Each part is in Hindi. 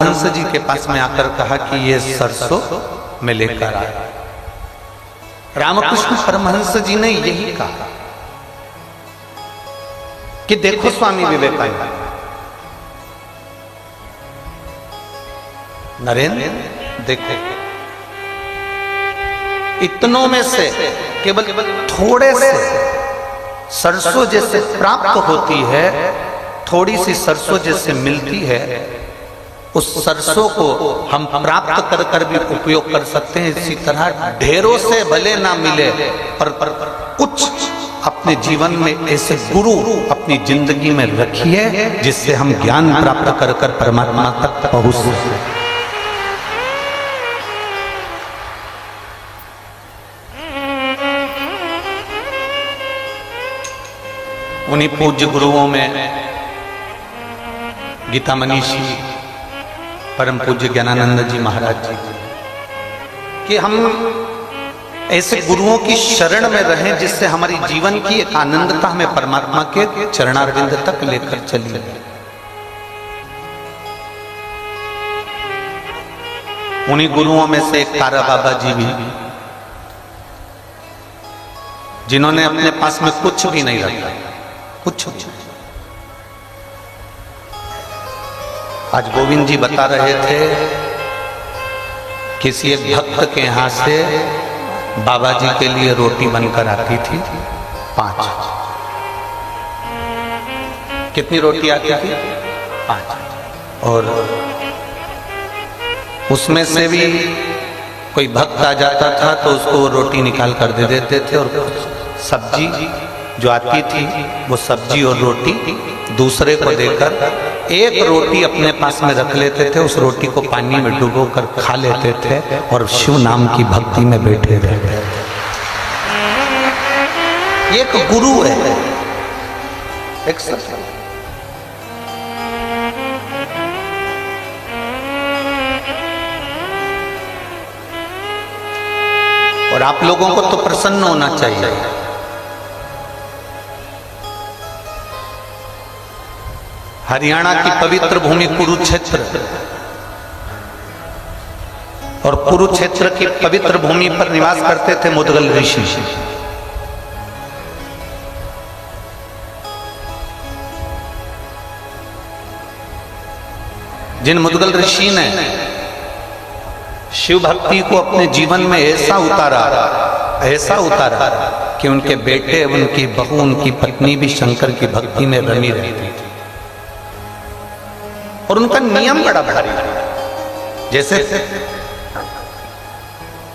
परमहंस जी के पास में आकर कहा कि ये सरसों में लेकर आए। रामकृष्ण परमहंस जी ने यही कहा कि देखो स्वामी विवेकानंद, नरेंद्र देखो, इतनों में से केवल थोड़े से सरसों जैसे प्राप्त होती है, थोड़ी सी सरसों जैसे मिलती है, उस सरसों को हम प्राप्त कर कर भी उपयोग कर सकते हैं। इसी तरह ढेरों से भले ना मिले पर कुछ अपने जीवन में ऐसे गुरु अपनी जिंदगी में रखिए जिससे हम ज्ञान प्राप्त कर कर परमात्मा तक पहुंच सकें। उन्हीं पूज्य गुरुओं में गीता मनीषी परम पूज्य ज्ञानानंद जी महाराज जी कि हम ऐसे गुरुओं की शरण में रहें जिससे हमारी जीवन की एक आनंदता हमें परमात्मा के चरणारविंद तक लेकर चली। उन्हीं गुरुओं में से एक तारा बाबा जी भी, जिन्होंने अपने पास में कुछ भी नहीं रखा, कुछ। आज गोविंद जी बता रहे थे किसी एक भक्त के यहां से बाबा जी के लिए रोटी बनकर आती थी 5। कितनी रोटी आती थी? 5। और उसमें से भी कोई भक्त आ जाता था तो उसको वो रोटी निकाल कर दे देते थे, और सब्जी जो आती थी वो सब्जी और रोटी दूसरे को देकर एक रोटी अपने पास में रख लेते थे, उस रोटी को पानी में डुबो कर खा लेते थे और शिव नाम की भक्ति में बैठे रहते थे। एक गुरु है, एक सत्य। और आप लोगों को तो प्रसन्न होना चाहिए। हरियाणा की पवित्र भूमि कुरुक्षेत्र, और कुरुक्षेत्र की पवित्र भूमि पर निवास करते थे मुदगल ऋषि। जिन मुदगल ऋषि ने शिव भक्ति को अपने जीवन में ऐसा उतारा कि उनके बेटे, उनकी बहू, उनकी पत्नी भी शंकर की भक्ति में रमी रहती थी। और उनका नियम बड़ा भारी था। जैसे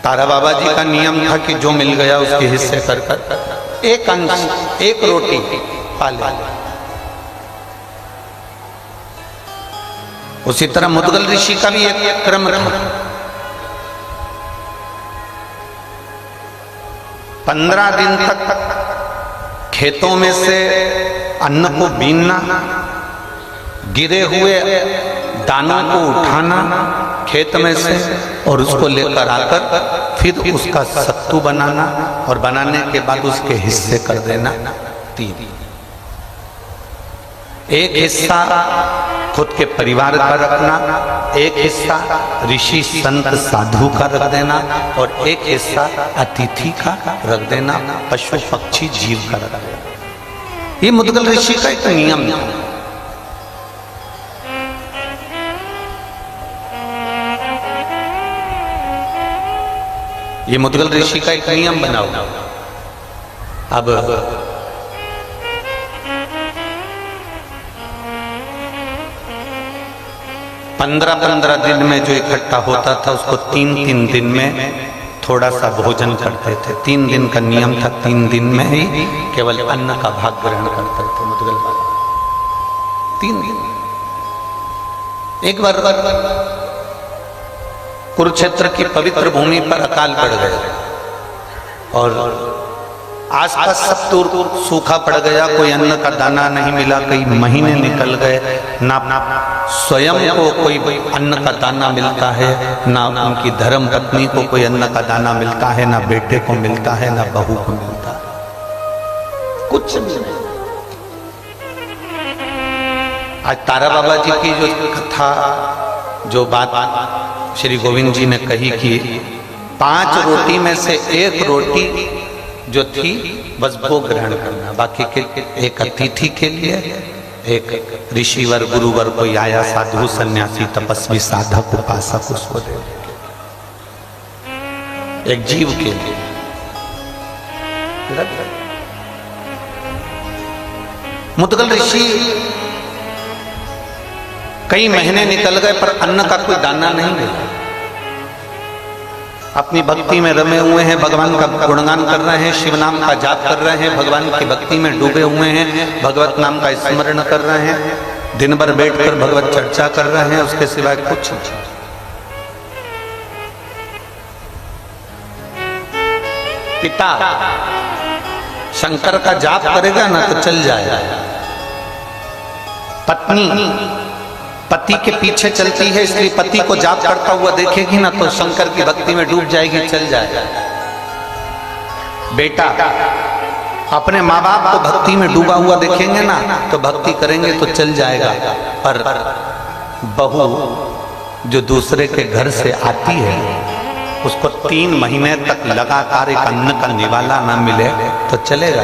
तारा बाबा जी का नियम था कि जो मिल गया उसके हिस्से कर कर एक अंश, एक रोटी पाले। उसी तरह मुदगल ऋषि का भी एक क्रम था। 15 दिन तक खेतों में से अन्न को बीनना, गिरे हुए दानों को उठाना खेत में से और उसको लेकर आकर फिर उसका सत्तू बनाना, और बनाने के बाद उसके हिस्से कर देना 3। एक हिस्सा खुद के परिवार का रखना, एक हिस्सा ऋषि संत साधु का रख देना, और एक हिस्सा अतिथि का रख देना, पशु पक्षी जीव का रख देना। ये मुदगल ऋषि का एक नियम था। ये मुदगल ऋषि का एक नियम बना हुआ। अब 15-15 दिन में जो इकट्ठा होता था उसको 3-3 दिन में थोड़ा सा भोजन करते थे। 3 दिन का नियम था, 3 दिन में ही केवल अन्न का भाग ग्रहण करते थे मुदगल बाबा। 3 दिन। एक बार कुरुक्षेत्र की पवित्र भूमि पर अकाल पड़ गया और आसपास सब दूर सूखा पड़ गया, कोई अन्न का दाना नहीं मिला, कई महीने निकल गए, ना स्वयं को कोई अन्न का दाना मिलता है, ना उनकी धर्म पत्नी को कोई अन्न का दाना मिलता है, ना बेटे को मिलता है, ना बहू को मिलता है, कुछ नहीं। आज तारा बाबा जी की जो कथा जो बात श्री गोविंद जी ने कही कि 5 रोटी में से 1 रोटी जो थी बस वो ग्रहण करना, बाकी के एक अतिथि के लिए, एक ऋषिवर गुरुवर कोई आया, साधु सन्यासी तपस्वी साधक उपासक, उसको दे, एक जीव के लिए। मुद्गल ऋषि कई महीने निकल गए पर अन्न का कोई दाना नहीं मिला। अपनी भक्ति में रमे हुए हैं, भगवान का गुणगान कर रहे हैं, शिव नाम का जाप कर रहे हैं, भगवान की भक्ति में डूबे हुए हैं, भगवत नाम का स्मरण कर रहे हैं, दिन भर बैठकर भगवत चर्चा कर रहे हैं, उसके सिवाय कुछ नहीं। पिता शंकर का जाप करेगा ना तो चल जाएगा, पत्नी पति के पीछे चलती है, इसलिए पति को जाप करता हुआ देखेगी ना तो शंकर की भक्ति में डूब जाएगी, चल जाएगा। बेटा अपने माँ बाप को भक्ति में डूबा हुआ देखेंगे ना तो भक्ति करेंगे तो चल जाएगा। पर बहू जो दूसरे के घर से आती है, उसको 3 महीने तक लगातार एक अन्न का निवाला ना मिले तो चलेगा?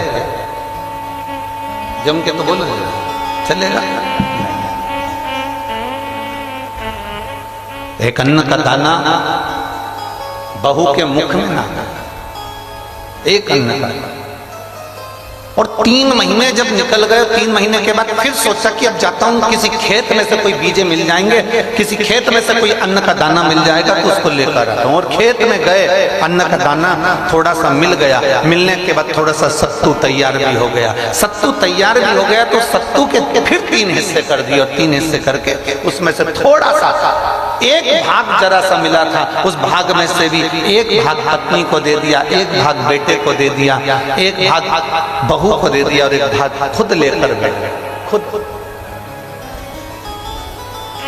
जम के तो बोलो, चलेगा? एक अन्न का दाना बहू के मुख में ना, एक अन्न का, और 3 महीने जब निकल गए, 3 महीने के बाद फिर सोचा कि अब जाता हूं, किसी खेत में से कोई बीजे मिल जाएंगे, किसी खेत में से कोई अन्न का दाना मिल जाएगा तो उसको लेकर आता हूं। और खेत में गए, अन्न का दाना थोड़ा सा मिल गया, मिलने के बाद थोड़ा सा सत्तू तैयार भी हो गया, सत्तू तैयार भी हो गया तो सत्तू के फिर 3 हिस्से कर दिए, और 3 हिस्से करके उसमें से थोड़ा सा, एक भाग जरा सा मिला था, उस भाग में से भी एक भाग पत्नी को दे दिया, एक भाग बेटे को दे दिया, एक भाग बहू को दे दिया, और एक भाग खुद लेकर गए। खुद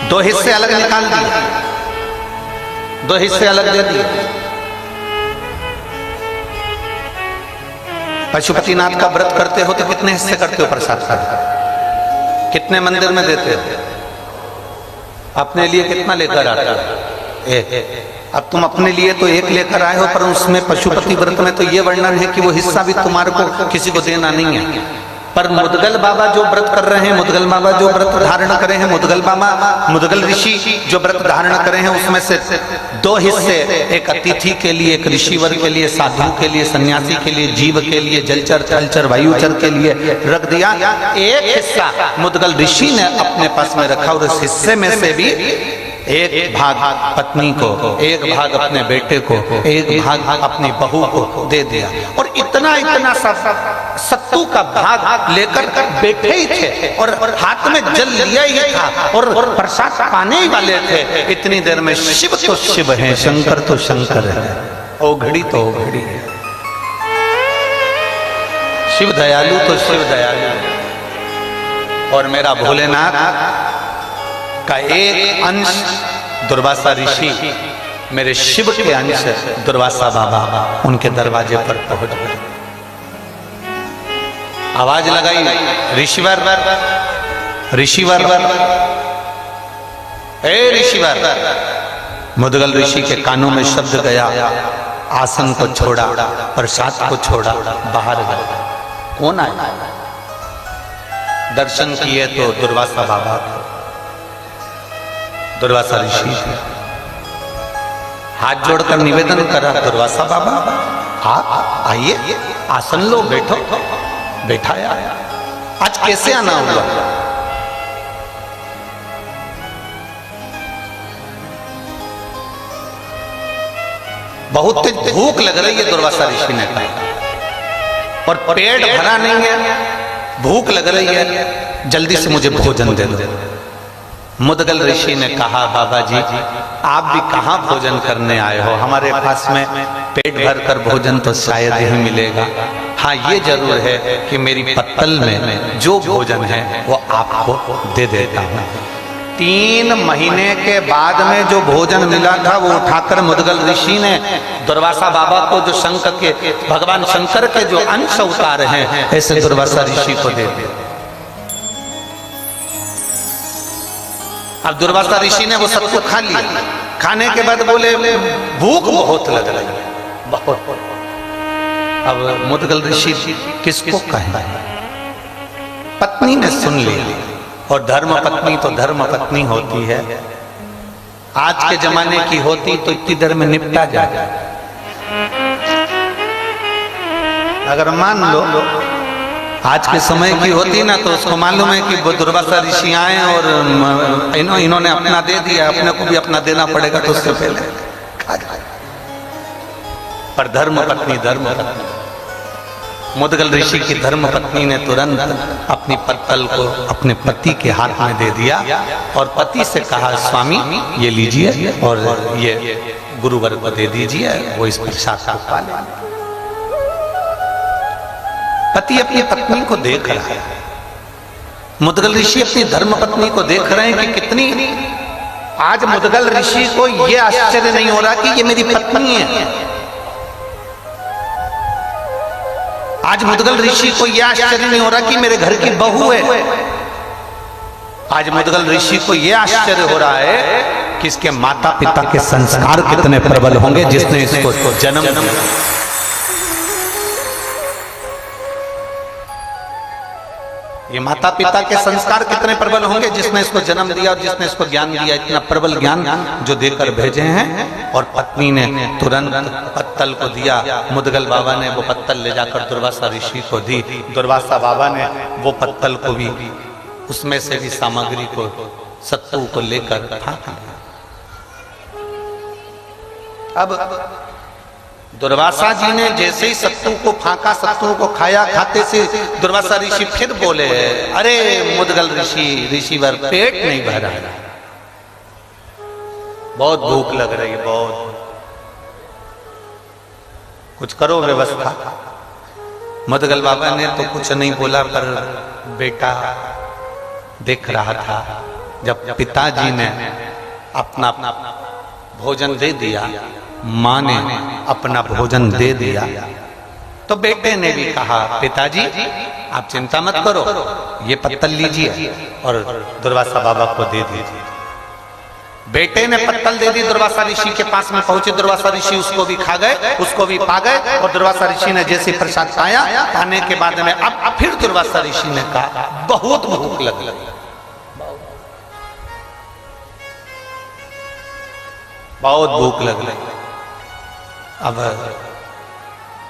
2 हिस्से अलग निकाल दिए, 2 हिस्से अलग दे दिए। पशुपतिनाथ का व्रत करते हो तो कितने हिस्से करते हो प्रसाद का? कितने मंदिर में देते हो? अपने लिए कितना लेकर आते हो? एक। अब तुम अपने लिए तो एक लेकर आए हो, पर उसमें पशुपति व्रत में तो ये वर्णन है कि वो हिस्सा भी तुम्हारे को किसी को देना नहीं है। पर मुदगल बाबा जो व्रत कर रहे हैं, मुदगल बाबा जो व्रत धारण करे हैं, मुदगल बाबा, मुदगल ऋषि जो व्रत धारण करे हैं, उसमें से 2 हिस्से एक अतिथि के लिए, एक ऋषिवर के लिए, साधु के लिए, सन्यासी के लिए, जीव के लिए, जलचर थलचर वायुचर के लिए रख दिया। एक हिस्सा मुदगल ऋषि ने अपने पास में रखा, और उस हिस्से में से भी एक भाग पत्नी को, एक भाग अपने बेटे को, एक भाग अपनी बहू को दे दिया। और इतना इतना सत्तू का भाग लेकर बैठे ही थे, और हाथ में जल लिया ही था, और प्रसाद पाने ही वाले थे। इतनी देर में शिव तो शिव है, शंकर तो शंकर है, ओघड़ी तो ओघड़ी है। शिव दयालु तो शिव दयालु है। और मेरा भोलेनाथ का एक अंश दुर्वासा ऋषि, मेरे शिव के अंश दुर्वासा बाबा, उनके दरवाजे पर पहुंच गए। आवाज लगाई, ऋषिवर ऋषिवर, ए ऋषिवर। मुदगल ऋषि के कानों में शब्द गया, आसन को छोड़ा, प्रसाद को छोड़ा, बाहर गया। कौन आया? दर्शन किए तो दुर्वासा बाबा थे, दुर्वासा ऋषि थे। हाथ जोड़कर निवेदन करा, दुर्वासा बाबा आप आइए, आसन लो, बैठो। बैठाया। आज कैसे आना हुआ? बहुत भूख लग रही है, दुर्वासा ऋषि ने कहा, और पेट भरा नहीं है, भूख लग रही है, जल्दी से मुझे भोजन दे दो। मुदगल ऋषि ने कहा, बाबा जी आप भी कहाँ भोजन करने आए हो? हमारे पास में पेट भर कर भोजन तो शायद ही मिलेगा। हाँ ये जरूर है कि मेरी पत्तल में जो भोजन है वो आपको दे देता हूँ। 3 महीने के बाद में जो भोजन मिला था वो उठाकर मुदगल ऋषि ने दुर्वासा बाबा को, जो शंकर के, भगवान शंकर के जो अंश उतारे हैं, ऐसे दुर्वासा ऋषि को दे दिया। अब दुर्वासा ऋषि ने वो सत्तू खा लिया। खाने के बाद बोले भूख बहुत लग रही है, बहुत। अब मुद्गल ऋषि किसको कहे? पत्नी ने सुन लिया, और धर्म पत्नी तो धर्म पत्नी होती है। आज के जमाने की होती तो इतनी देर में निपटा जाए। अगर मान लो आज के समय की होती ना, तो उसको मालूम है कि दुर्वासा ऋषि आए और इन्होंने अपना दे दिया, अपने को भी अपना देना पड़ेगा, तो उससे पहले खा जाए। पर धर्म पत्नी मुद्गल ऋषि की धर्म पत्नी ने तुरंत अपनी पत्तल को अपने पति के हाथ में दे दिया और पति से कहा, स्वामी ये लीजिए और ये गुरुवर को दे दीजिए, वो इस प्रसाद को खा ले। पति अपनी पत्नी को देख रहा है, मुद्गल ऋषि अपनी धर्म पत्नी को देख रहे हैं कि कितनी। आज मुद्गल ऋषि को यह आश्चर्य नहीं हो रहा कि ये मेरी पत्नी है। आज मुद्गल ऋषि को यह आश्चर्य नहीं हो रहा कि मेरे घर की बहू है। आज मुद्गल ऋषि को यह आश्चर्य हो रहा है कि इसके माता पिता के संस्कार कितने प्रबल होंगे जिसने इसको जन्म दिया। ये माता पिता के संस्कार कितने प्रबल होंगे जिसने इसको जन्म दिया और जिसने इसको ज्ञान दिया, इतना प्रबल ज्ञान जो देकर भेजे हैं। और पत्नी ने तुरंत पत्तल को दिया। मुद्गल बाबा ने वो पत्तल ले जाकर दुर्वासा ऋषि को दी। दुर्वासा बाबा ने वो पत्तल को भी, उसमें से भी सामग्री को, सत्तू को लेकर फेंका। अब दुर्वासा जी ने जैसे ही सत्तू को फांका, सत्तू को खाया, खाते से दुर्वासा ऋषि फिर बोले, अरे मुद्गल ऋषिवर पेट नहीं भरा, बहुत भूख लग रही है, बहुत, कुछ करो व्यवस्था। मुद्गल बाबा ने तो कुछ नहीं बोला, पर बेटा देख रहा था। जब पिताजी ने अपना भोजन दे दिया, माँ ने अपना भोजन दे दिया, तो बेटे ने भी कहा, पिताजी आप चिंता मत करो, ये पत्तल लीजिए और दुर्वासा बाबा को दे दीजिए। बेटे ने पत्तल दे दी, दुर्वासा ऋषि के पास में पहुंचे। दुर्वासा ऋषि उसको भी खा गए, उसको भी पा गए। और दुर्वासा ऋषि ने जैसे प्रसाद पाया, पाने के बाद में अब फिर दुर्वासा ऋषि ने कहा, बहुत भूख लगी, बहुत भूख लग रही। अब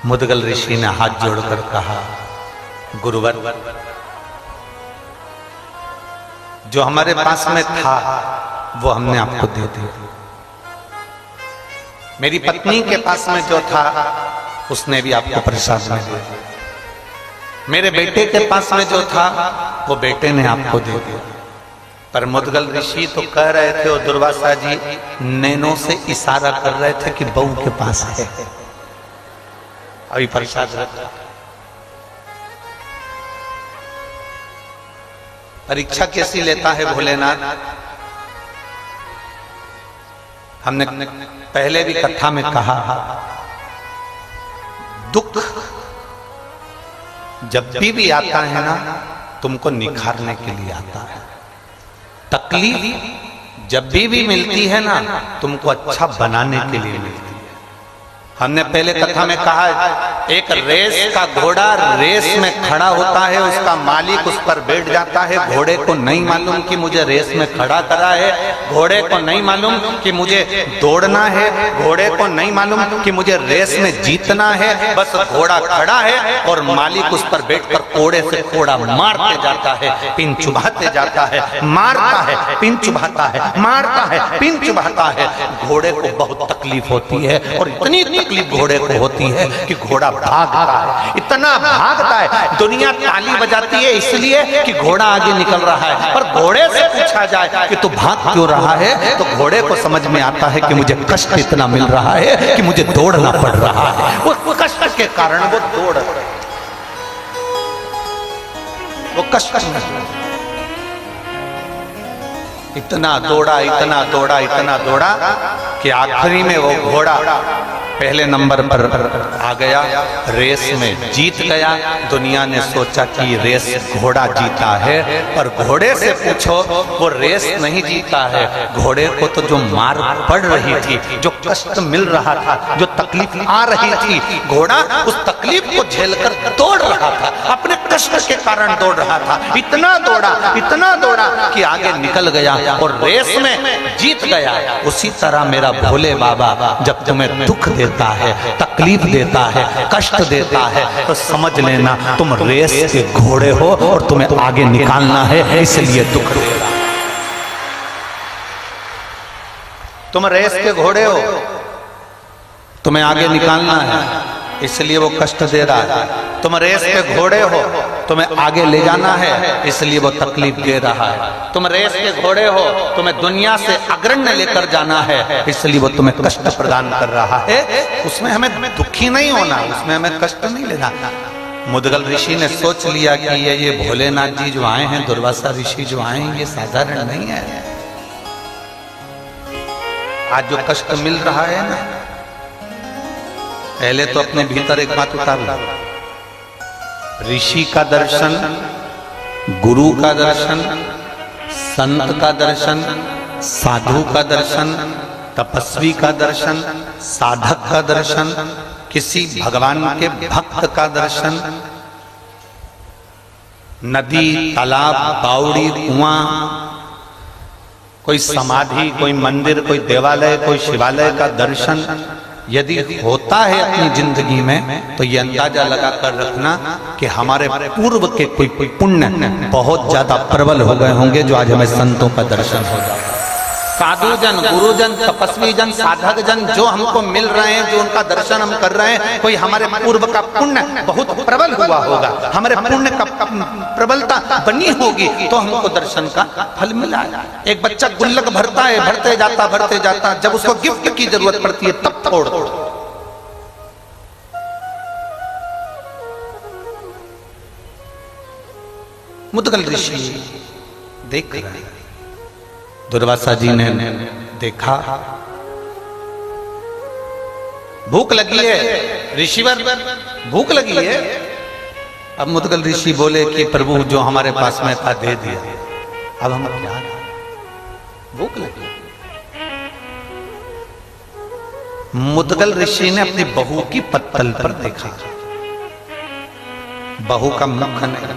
मुद्गल ऋषि ने हाथ जोड़कर कहा, गुरुवर, जो हमारे पास में था वो हमने आपको दे दिया। मेरी पत्नी के पास में जो था उसने भी आपको प्रसाद में दे दिया। मेरे बेटे के पास में जो था वो बेटे ने आपको दे दिया। पर मुद्गल ऋषि तो कह रहे थे और दुर्वासा जी नैनों से इशारा कर रहे थे कि बहू के पास है, अभी प्रसाद रखा। परीक्षा कैसी लेता है भोलेनाथ। हमने पहले भी कथा में कहा, दुख जब भी आता है ना, तुमको निखारने के लिए आता है। तकलीफ जब भी मिलती है ना, तुमको अच्छा बनाने के लिए मिलती है। हमने पहले कथा में कहा, एक रेस का घोड़ा रेस में खड़ा होता है, उसका मालिक उस पर बैठ जाता है। घोड़े को नहीं मालूम कि मुझे रेस में खड़ा करा है, घोड़े को नहीं मालूम कि मुझे दौड़ना है, घोड़े को नहीं मालूम कि मुझे रेस में जीतना है। बस घोड़ा खड़ा है और मालिक उस पर बैठकर कोड़े से कोड़ा मारते जाता है, पिन चुभाते जाता है, मारता है, पिन चुभाता है, मारता है, पिन चुभाता है। घोड़े को बहुत तकलीफ होती है और इतनी तकलीफ घोड़े को होती है कि घोड़ा भागता है, इतना भागता है, दुनिया ताली बजाती है इसलिए कि घोड़ा आगे निकल रहा है। पर घोड़े से पूछा जाए कि तू भाग क्यों रहा है, तो घोड़े को समझ में आता है कि मुझे कष्ट इतना मिल रहा है कि मुझे दौड़ना पड़ रहा है। वो कष्ट के कारण वो दौड़, वो कष्ट इतना दौड़ा, इतना दौड़ा, इतना दौड़ा कि आखिरी में वो घोड़ा पहले नंबर पर आ गया, रेस में जीत गया। दुनिया ने सोचा कि रेस घोड़ा जीता है, पर घोड़े से पूछो वो रेस नहीं जीता है। घोड़े को तो जो मार पड़ रही थी, जो कष्ट मिल रहा था, जो तकलीफ आ रही थी, घोड़ा उस तकलीफ को झेलकर दौड़ रहा था, अपने कष्ट के कारण दौड़ रहा था। इतना दौड़ा कि आगे निकल गया और रेस में जीत गया। उसी तरह मेरा भोले बाबा जब तुम्हें दुख देता है, तकलीफ देता है, कष्ट देता है, तो समझ लेना तुम रेस के घोड़े हो और तुम्हें आगे निकालना है, इसलिए दुख दे रहा है। तुम रेस के घोड़े हो, तुम्हें आगे निकालना है, इसलिए वो कष्ट दे रहा है। तुम रेस के घोड़े हो, तुम्हें आगे ले जाना है, इसलिए वो तकलीफ दे रहा है। तुम रेस के घोड़े हो, तुम्हें दुनिया से अग्रण्य लेकर जाना है, इसलिए वो तुम्हें कष्ट प्रदान कर रहा है। उसमें हमें दुखी नहीं होना, उसमें हमें कष्ट नहीं लेना। मुदगल ऋषि ने सोच लिया कि ये भोलेनाथ जी जो आए हैं, दुर्वासा ऋषि जो आए हैं, ये साधारण नहीं है। आज जो कष्ट मिल रहा है ना, पहले तो अपने भीतर एक बात उतार लो। ऋषि का दर्शन, गुरु का दर्शन, संत का दर्शन, साधु का दर्शन, तपस्वी का दर्शन, साधक का दर्शन, किसी भगवान के भक्त का दर्शन, नदी, तालाब, बावड़ी, कुआं, कोई समाधि, कोई मंदिर, कोई देवालय, कोई शिवालय का दर्शन यदि होता है अपनी जिंदगी में, तो ये अंदाजा लगा कर रखना कि हमारे पूर्व के कोई पुण्य बहुत ज्यादा प्रबल हो गए होंगे, जो आज हमें संतों का दर्शन हो जाए। साधु जन, गुरुजन, तपस्वी जन, साधक जन जो हमको मिल रहे हैं, जो उनका दर्शन हम कर रहे हैं, कोई हमारे पूर्व का पुण्य बहुत प्रबल हुआ होगा, हमारे पुण्य का प्रबलता बनी होगी, तो हमको दर्शन का फल मिला। एक बच्चा गुल्लक भरता है, भरते जाता, जब उसको गिफ्ट की जरूरत पड़ती है तब तोड़ दो। मुदगल ऋषि देख रहे हैं, दुर्वासा जी ने देखा, भूख लगी है, ऋषिवर भूख लगी है। अब मुदगल ऋषि बोले कि प्रभु जो हमारे पास में था दे दिया, अब हम क्या, भूख लगी। मुदगल ऋषि ने अपनी बहू की पत्तल पर देखा, बहू का मुख नहीं,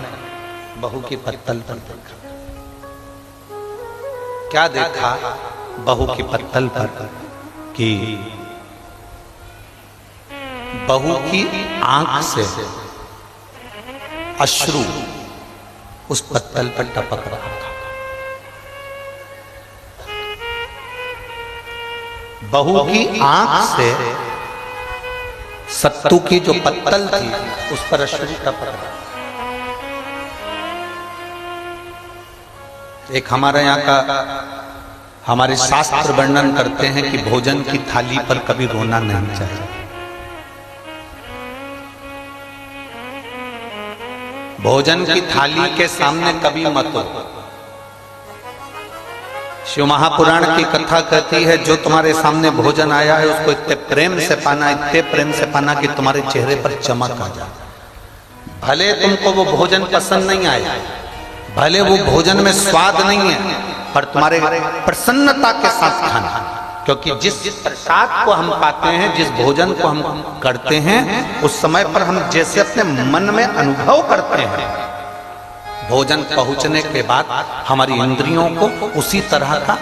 बहू की पत्तल पर देखा। क्या देखा बहू की पत्तल पर? कि बहू की आंख से अश्रु उस पत्तल पर टपक रहा था। बहू की आंख से सत्तू की जो पत्तल थी उस पर अश्रु टपक रहा। एक हमारे यहाँ का, हमारे शास्त्र वर्णन करते हैं कि भोजन की थाली पर कभी रोना नहीं चाहिए। भोजन की थाली के सामने कभी मत रो। शिव महापुराण की कथा कहती है, जो तुम्हारे सामने भोजन आया है उसको इतने प्रेम से पाना, इतने प्रेम से पाना कि तुम्हारे चेहरे पर चमक आ जाए। भले तुमको वो भोजन पसंद नहीं आया, भले वो भोजन में स्वाद नहीं है, पर तुम्हारे प्रसन्नता के साथ खाना, क्योंकि जिस प्रसाद को हम पाते हैं, जिस भोजन को हम करते हैं, उस समय पर हम जैसे अपने मन में अनुभव करते हैं, भोजन पहुंचने के बाद हमारी इंद्रियों को उसी तरह का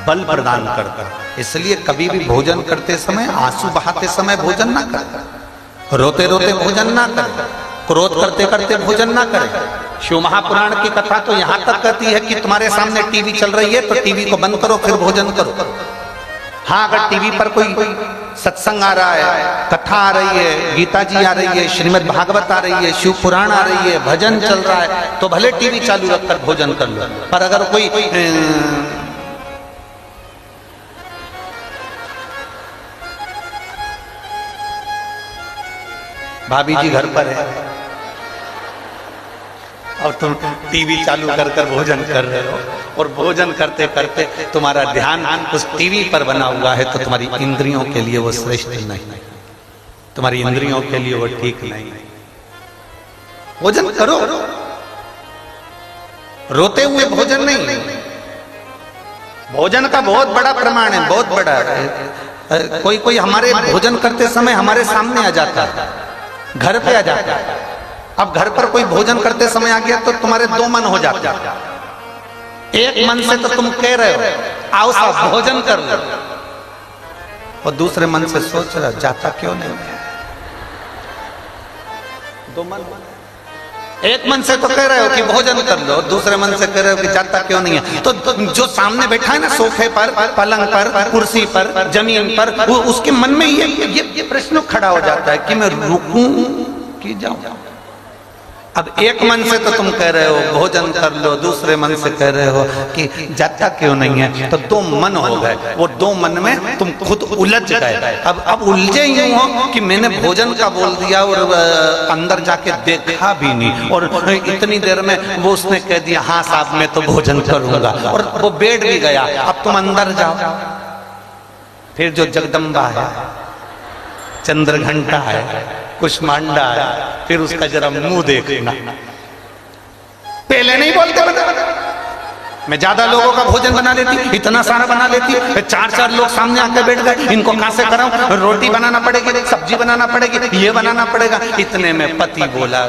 बल प्रदान करता है। इसलिए कभी भी भोजन करते समय, आंसू बहाते समय भोजन ना करें, रोते रोते भोजन ना करें, क्रोध करते करते भोजन ना करें। शिव महापुराण की कथा तो यहाँ तक कहती है कि तुम्हारे सामने टीवी चल रही है तो टीवी को बंद करो फिर भोजन करो। हाँ, अगर टीवी पर कोई सत्संग आ रहा है, कथा आ रही है, गीता जी आ रही है, श्रीमद् भागवत आ रही है, शिव पुराण आ रही है, भजन चल रहा है, तो भले टीवी चालू रखकर भोजन कर लो। पर अगर कोई भाभी जी घर पर है, और तुम टीवी चालू कर कर भोजन कर रहे हो, और भोजन करते करते तुम्हारा ध्यान उस टीवी पर बना हुआ है, तो तुम्हारी इंद्रियों के लिए वो श्रेष्ठ नहीं, तुम्हारी इंद्रियों के लिए वो ठीक नहीं। भोजन करो, रोते हुए भोजन नहीं। भोजन का बहुत बड़ा प्रमाण है, बहुत बड़ा है। कोई कोई हमारे भोजन करते समय हमारे सामने आ जाता है, घर पे आ जाता है। अब घर पर कोई भोजन करते समय आ गया तो तुम्हारे दो मन हो जाते हैं। एक मन से तो तुम कह रहे हो आओ साहब भोजन कर लो, और दूसरे मन से सोच रहा जाता क्यों नहीं। दो मन, एक मन से तो कह रहे हो कि भोजन कर लो, दूसरे मन से कह रहे हो कि जाता क्यों नहीं है। तो जो सामने बैठा है ना, सोफे पर, पलंग पर, कुर्सी पर, जमीन पर, उसके मन में ये प्रश्न खड़ा हो जाता है कि मैं रुकूं कि जाऊं। अब एक मन से तो तुम कह रहे हो भोजन कर लो, दूसरे मन से कह रहे हो कि जाता क्यों नहीं है। तो दो मन हो गए, वो दो मन में तुम खुद उलझ गए। अब उलझे यूं हो कि मैंने भोजन का बोल दिया और अंदर जाके देखा भी नहीं, और इतनी देर में वो उसने कह दिया हाँ साहब मैं तो भोजन करूंगा, और वो बैठ भी गया। अब तुम अंदर जाओ, फिर जो जगदम्बा है, चंद्रघंटा है, कुष्मांडा है, फिर उसका जरा मुंह देखना। पहले नहीं बोलते मैं ज्यादा लोगों का भोजन बना लेती, इतना सारा बना लेती, फिर चार चार लोग सामने आकर बैठ गए, इनको कहां से कराऊं, रोटी बनाना पड़ेगी, सब्जी बनाना पड़ेगी, ये बनाना पड़ेगा। इतने में पति बोला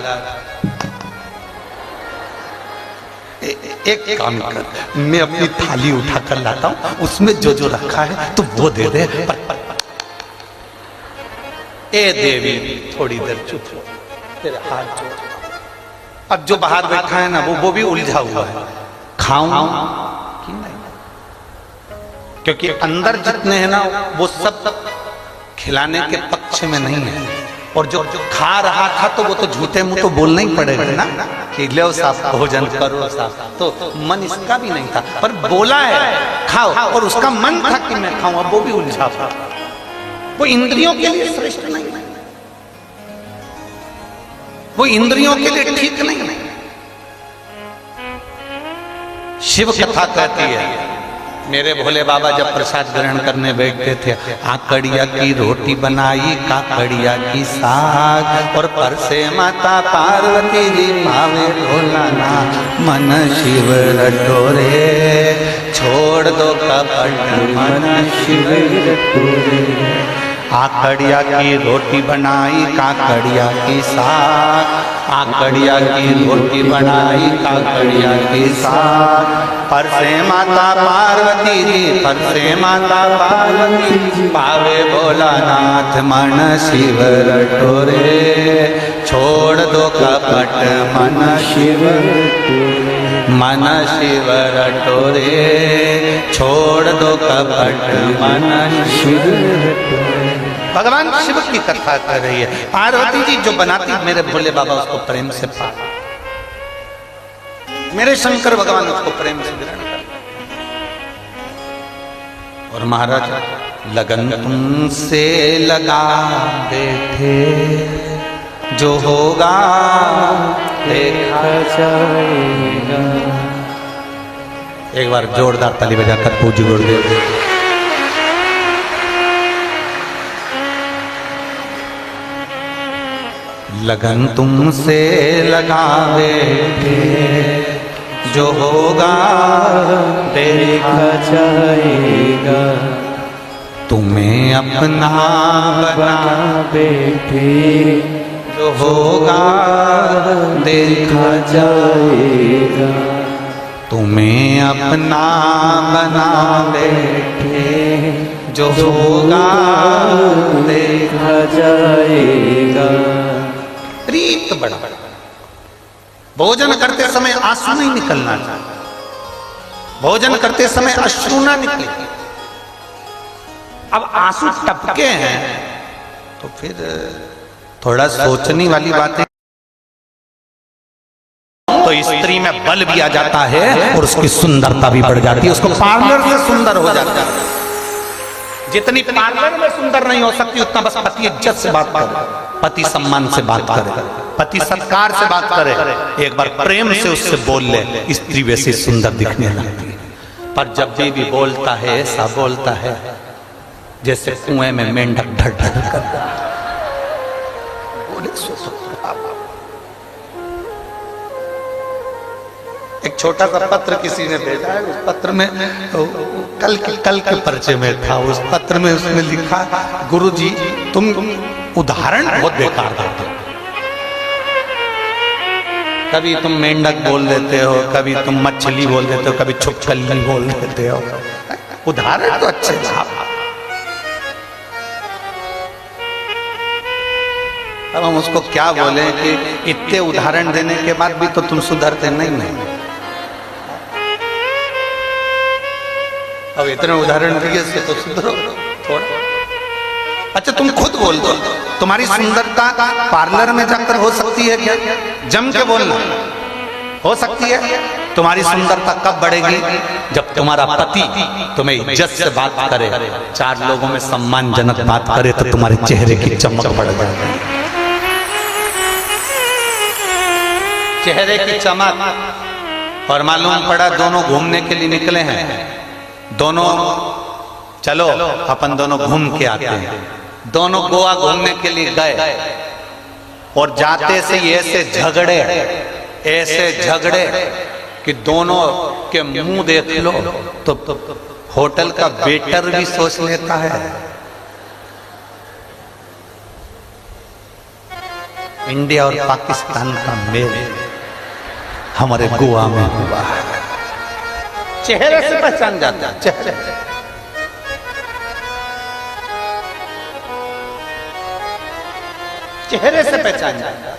एक काम कर, मैं अपनी थाली उठा कर लाता हूं, उसमें जो जो रखा है तो वो दे दे। ए देवी थोड़ी देर चुप हो, तेरे हाथ जोड़। अब जो बाहर बैठा है ना वो भी उलझा हुआ है, खाऊं कि नहीं, क्योंकि अंदर जितने हैं ना वो सब खिलाने के पक्ष में नहीं है। और जो खा रहा था तो वो तो झूठे मुंह तो बोलना ही पड़ेगा ना कि लो साहब भोजन करो साहब, तो मन इसका भी नहीं था, पर बोला है खाओ, और उसका मन था कि मैं खाऊं, अब वो भी उलझा था। वो इंद्रियों के लिए श्रेष्ठ नहीं है, वो इंद्रियों के लिए ठीक नहीं है। शिव कथा कहती है, मेरे भोले बाबा जब प्रसाद ग्रहण करने बैठते थे, आकड़िया की रोटी बनाई, काकड़िया की साग, और पर से माता पार्वती जी पावे भोलाना, मन शिव रटोरे, छोड़ दो कपट मन शिव रटोरे। आकड़िया की रोटी बनाई, काकड़िया की साग, आकड़िया की रोटी बनाई, काकड़िया की साग, पर से माता पार्वती जी, पर से माता पार्वती जी पावे भोलानाथ, मन शिव रटोरे, छोड़ दो कपट मन शिव रटोरे, मन शिव रटोरे, छोड़ दो कपट मन शिव रटोरे। भगवान शिव की कथा कर रही है। पार्वती जी जो बनाती मेरे भोले बाबा उसको प्रेम से पा, मेरे शंकर भगवान उसको प्रेम से ग्रहण कर। और महाराज लगन तुमसे लगा बैठे, जो होगा देखा जाएगा। एक बार जोरदार ताली बजाकर पूज्य गुरुदेव। लगन तुमसे लगा बैठे, जो होगा देखा जाएगा। तुम्हें अपना बना बैठे, जो होगा देखा जाएगा। तुम्हें अपना बना बैठे, जो होगा देखा जाएगा। प्रीत बड़ा, भोजन करते समय आंसू नहीं निकलना चाहिए, भोजन करते समय अश्रु ना निकले। अब आंसू टपके हैं तो फिर थोड़ा सोचने वाली बात है। तो स्त्री में बल भी आ जाता है और उसकी सुंदरता भी बढ़ जाती है, उसको पार्लर से सुंदर हो जाता है। जितनी पार्लर में सुंदर नहीं हो सकती उतना बस पति इज्जत से बात करे, पति सम्मान से बात करे। पति सत्कार से बात करे, एक बार प्रेम से उससे बोल ले, स्त्री वैसी सुंदर दिखने लगती है। पर जब भी बोलता है ऐसा बोलता है जैसे कुएं में मेंढक ढर ढर कर बोले। एक छोटा सा पत्र किसी ने भेजा है, उस पत्र में कल के परिचय में था, उस पत्र में उसने लिखा, गुरुजी तुम उदाहरण बहुत बेकार देते हो, कभी तुम मेंढक बोल देते हो, कभी तुम मछली बोल देते हो, कभी छुपकली बोल देते हो, उदाहरण तो अच्छे था। अब हम उसको क्या बोले कि इतने उदाहरण देने के बाद भी तो तुम सुधरते नहीं। अब इतने उदाहरण दिए से तो सुधरो थोड़ा। अच्छा तुम खुद बोल दो, तुम्हारी सुंदरता पार्लर में जाकर हो सकती है क्या? जम के बोलना, हो सकती है? तुम्हारी सुंदरता कब बढ़ेगी? जब तुम्हारा पति तुम्हें इज्जत से बात करे, चार लोगों में सम्मानजनक बात करे, तो तुम्हारे चेहरे की चमक बढ़ जाएगी। चेहरे की चमक। और मालूम पड़ा दोनों घूमने के लिए निकले हैं, दोनों चलो अपन दोनों घूम के आते हैं। दोनों गोवा घूमने के लिए गए और जाते से ऐसे झगड़े कि दोनों के मुंह देख लो तो होटल का वेटर भी सोच लेता है इंडिया और पाकिस्तान का मेल हमारे गोवा में हुआ है। चेहरे से पहचान जाता है, चेहरे से पहचान जाता है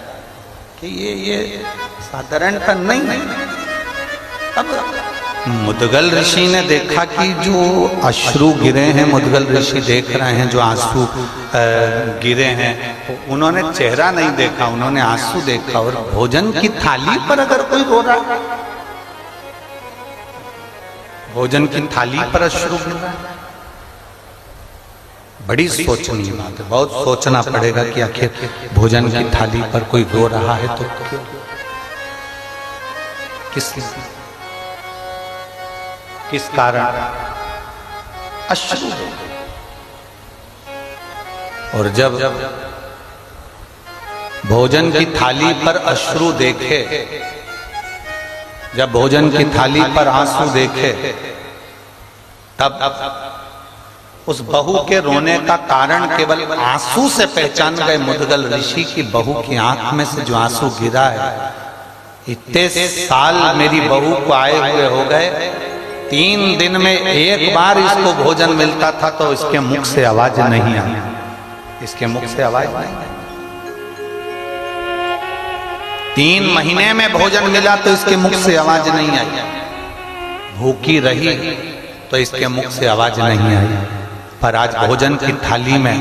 कि ये साधारणता नहीं। अब मुदगल ऋषि ने देखा कि जो अश्रु गिरे हैं, मुदगल ऋषि देख रहे हैं जो आंसू गिरे हैं, उन्होंने चेहरा नहीं देखा, उन्होंने आंसू देखा। और भोजन की थाली पर अगर कोई रो रहा है, भोजन की थाली पर अश्रु गिर रहा है, बड़ी सोचनीय बात है। बहुत सोचना पड़ेगा कि आखिर भोजन की थाली पर कोई रो रहा है तो क्यों, किस कारण अश्रु। और जब भोजन की थाली पर अश्रु देखे, जब भोजन की थाली पर आंसू देखे, तब उस बहू के रोने का कारण केवल आंसू से पहचान गए मुदगल ऋषि की बहू की आंख में से जो आंसू गिरा है। इतने साल मेरी बहू को आए हुए हो गए, 3 दिन में एक बार इसको भोजन मिलता था तो इसके मुख से आवाज नहीं आई, इसके मुख से आवाज नहीं आई। 3 महीने में भोजन मिला तो इसके मुख से आवाज नहीं आई, भूखी रही तो इसके मुख से आवाज नहीं आई। पर आज भोजन की थाली में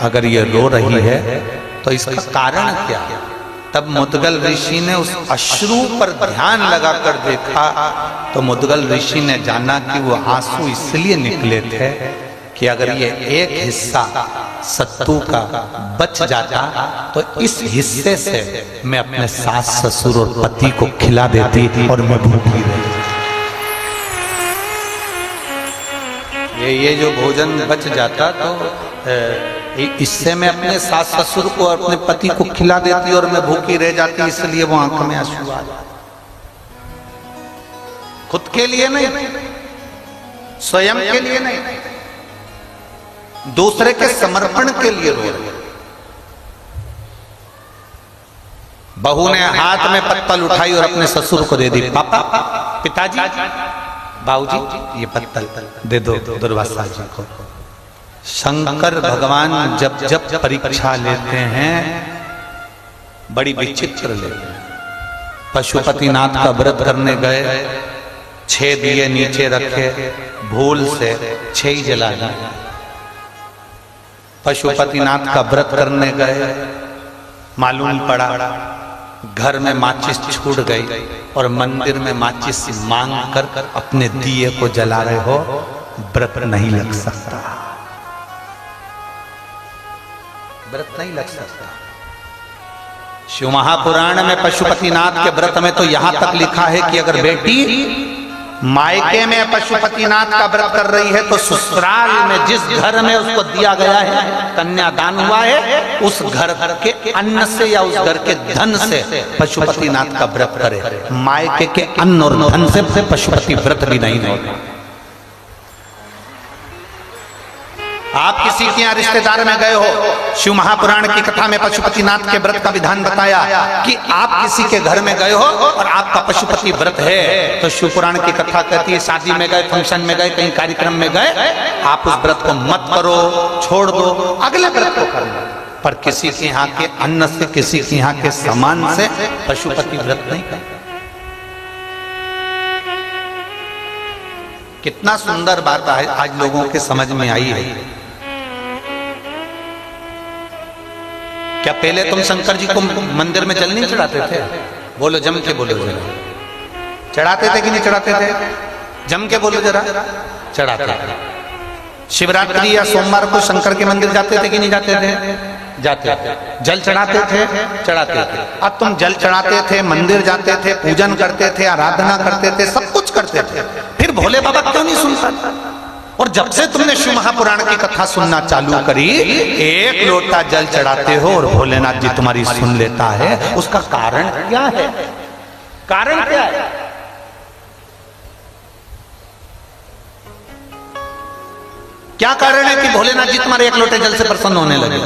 अगर ये रो रही है तो इसका कारण क्या? तब मुदगल ऋषि ने उस अश्रु पर ध्यान लगाकर देखा तो मुदगल ऋषि ने जाना कि वो आंसू इसलिए निकले थे कि अगर ये एक हिस्सा सत्तू का बच जाता तो इस हिस्से से मैं अपने सास ससुर और पति को खिला देती और मैं भूखी रहती। ये जो भोजन बच जाता तो इससे मैं अपने सास ससुर को और अपने पति को खिला देती और मैं भूखी रह जाती, इसलिए वो आंखों में आंसू आ जाते। खुद के लिए नहीं, स्वयं के लिए नहीं, दूसरे के समर्पण के लिए रो रहे। बहू ने हाथ में पत्तल उठाई और अपने ससुर को दे दी। पापा, पिताजी, बाबूजी, ये पत्तल दे दो दुर्वासा जी को। शंकर भगवान जब जब परीक्षा लेते हैं बड़ी विचित्र लेते हैं। पशुपतिनाथ का व्रत करने गए, 6 दिए नीचे रखे, भूल से 6 ही जला दिए। पशुपतिनाथ का व्रत करने गए, मालूम पड़ा घर में माचिस छूट गई और मंदिर में माचिस मांग कर अपने दिए को जला रहे हो, व्रत नहीं लग सकता, व्रत नहीं लग सकता। शिव महापुराण में पशुपतिनाथ के व्रत में तो यहां तक लिखा है कि अगर बेटी मायके में पशुपतिनाथ का व्रत कर रही है तो ससुराल में जिस घर में उसको दिया गया है, कन्यादान हुआ है, उस घर के अन्न से या उस घर के धन से पशुपतिनाथ का व्रत करे। मायके के अन्न और धन से पशुपति व्रत भी नहीं होगा। आप किसी के यहाँ रिश्तेदार में गए हो, शिव महापुराण की कथा में पशुपतिनाथ के व्रत का विधान बताया कि आप किसी के घर में गए हो और आपका पशुपति व्रत है, तो शिव पुराण की कथा कहती है शादी में गए, फंक्शन में गए, कहीं कार्यक्रम में गए, आप उस व्रत को मत करो, छोड़ दो, अगले व्रत को करना। पर किसी के यहाँ के अन्न से, किसी के यहाँ के सामान से पशुपति व्रत नहीं करना। कितना सुंदर बात आज लोगों के समझ में आई है। क्या पहले तुम शंकर जी को मंदिर में जल नहीं चढ़ाते थे? बोलो जम के बोलो जरा। चढ़ाते थे कि नहीं चढ़ाते थे? जम के बोलो जरा। चढ़ाते थे। शिवरात्रि या सोमवार को शंकर के मंदिर जाते थे कि नहीं जाते थे? जाते थे। जल चढ़ाते थे? चढ़ाते थे। अब तुम जल चढ़ाते थे, मंदिर जाते थे, पूजन करते थे, आराधना करते थे, सब कुछ करते थे, फिर भोले बाबा क्यों नहीं सुनता? और जब से तुमने शिव महापुराण की कथा सुनना चालू करी, एक लोटा जल चढ़ाते हो और भोलेनाथ जी तुम्हारी सुन लेता है। उसका कारण क्या है? कारण क्या है? क्या कारण है कि भोलेनाथ जी तुम्हारे एक लोटे जल से प्रसन्न होने लगे?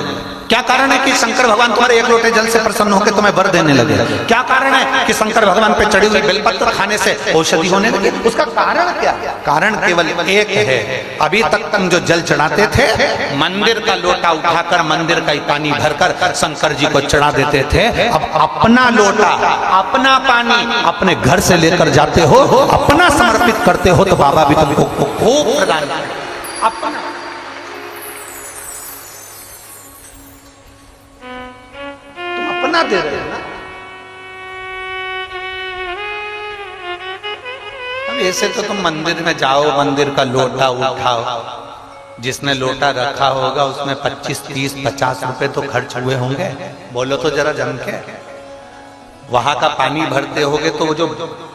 क्या कारण है कि शंकर भगवान तुम्हारे एक लोटे जल से प्रसन्न होकर तुम्हें वर देने लगे? क्या कारण है कि शंकर भगवान पे चढ़ी हुई बेलपत्र खाने से औषधि होने लगी? उसका कारण क्या? कारण केवल एक है। अभी तक तुम जो जल चढ़ाते थे, मंदिर का लोटा उठाकर मंदिर का ही पानी भरकर शंकर जी को चढ़ा देते थे। अब अपना लोटा, अपना पानी अपने घर से लेकर जाते हो, अपना समर्पित करते हो, तो बाबा भी तुमको खूब प्रदान अपना। अपना दे रहे हो ना। अब ऐसे तो तुम मंदिर में जाओ, मंदिर का लोटा उठाओ, जिसने लोटा रखा होगा उसमें 25, 30, 50 रुपए तो खर्च हुए होंगे। बोलो तो जरा जम के। वहां का पानी भरते होगे तो वो जो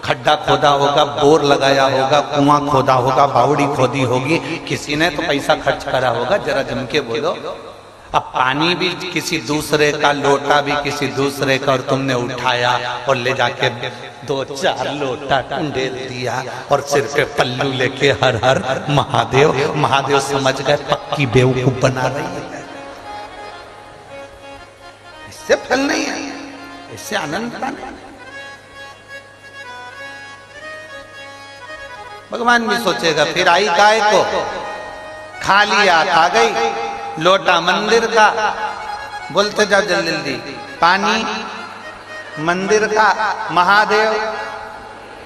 खड्डा खोदा होगा, बोर लगाया होगा, कुआं खोदा होगा, बावड़ी खोदी होगी, किसी ने तो पैसा खर्च करा होगा। जरा जम के बोलो। अब पानी भी किसी दूसरे का, लोटा भी किसी दूसरे का, और तुमने उठाया और ले जाके 2-4 लोटा टंडेल दिया और सिर पे पल्लू लेके हर हर महादेव। महादेव समझ गए पक्की बेवकूफ बना रही है। इससे फल नहीं है, इससे आनंद नहीं। भगवान भी सोचेगा फिर आई गाय को, खाली आ गई, लोटा मंदिर का, बोलते जाओ जल्दी जल्दी, पानी मंदिर का, महादेव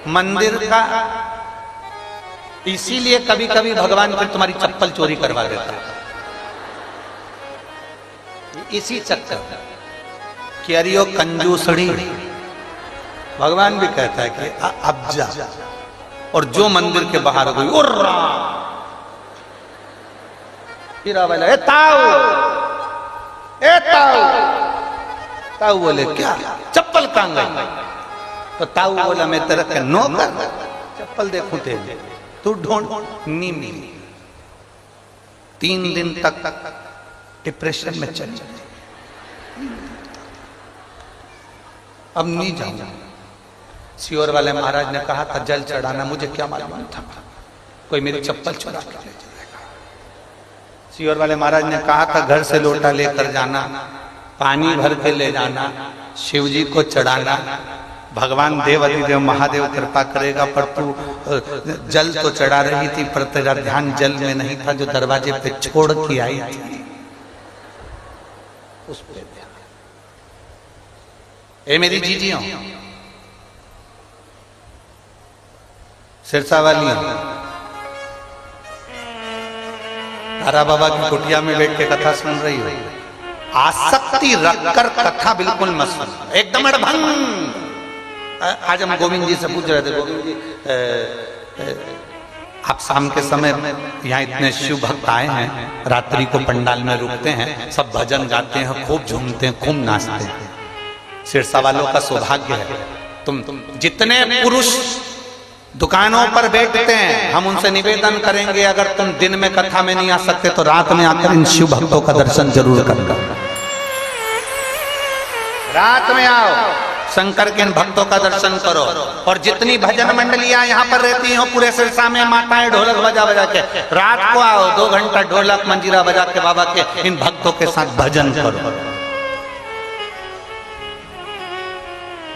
मंदिर का। इसीलिए कभी कभी भगवान फिर तुम्हारी चप्पल चोरी करवा देता है, इसी चक्कर कि अरियो कंजूसड़ी। भगवान भी कहता है कि अब जा, और जो मंदिर के बाहर गई और फिर वाला ताऊ बोले क्या चप्पल कहां गई? तो ताऊ बोला मैं तेरा के नौकर, चप्पल देखूं तेरे, तू ढूंढ। नहीं मिली। 3 दिन तक डिप्रेशन में चल जाए। अब नहीं जाऊंगा। सियोर वाले महाराज ने कहा था जल चढ़ाना, मुझे क्या मालूम था कोई मेरी चप्पल चुरा के ले जाएगा। सियोर वाले महाराज ने कहा था घर से लोटा लेकर जाना, पानी भर के ले जाना, शिव जी को चढ़ाना, भगवान देव अधिदेव महादेव कृपा करेगा। पर तू जल तो चढ़ा रही थी, पर तेरा ध्यान जल में नहीं था जो दरवाजे पे छोड़ के आई थी, उस पे ध्यान। ए मेरी जीजियों, सिरसा वाली, तारा बाबा की कुटिया में बैठ के कथा सुन रही हो, आसक्ति रखकर कथा बिल्कुल मत सुन, एकदम अड़भंग। आज हम गोविंद जी से पूछ रहे थे, गोविंद जी आप शाम के समय यहाँ इतने शिव भक्त आए हैं, रात्रि को पंडाल में रुकते हैं, सब भजन गाते हैं, खूब झूमते हैं, खूब नाचते हैं, सिरसा वालों का सौभाग्य है। तुम जितने पुरुष दुकानों पर बैठते हैं, हम उनसे निवेदन करेंगे अगर तुम दिन में कथा में नहीं आ सकते तो रात में आकर इन शिव भक्तों का दर्शन जरूर करना। रात में आओ, शंकर के इन भक्तों का दर्शन करो। और जितनी भजन मंडलियां यहाँ पर रहती हो पूरे सिरसा में, माताएं ढोलक बजा बजा के, रात को आओ 2 घंटा ढोलक मंजीरा बजा के बाबा के इन भक्तों के साथ भजन करो।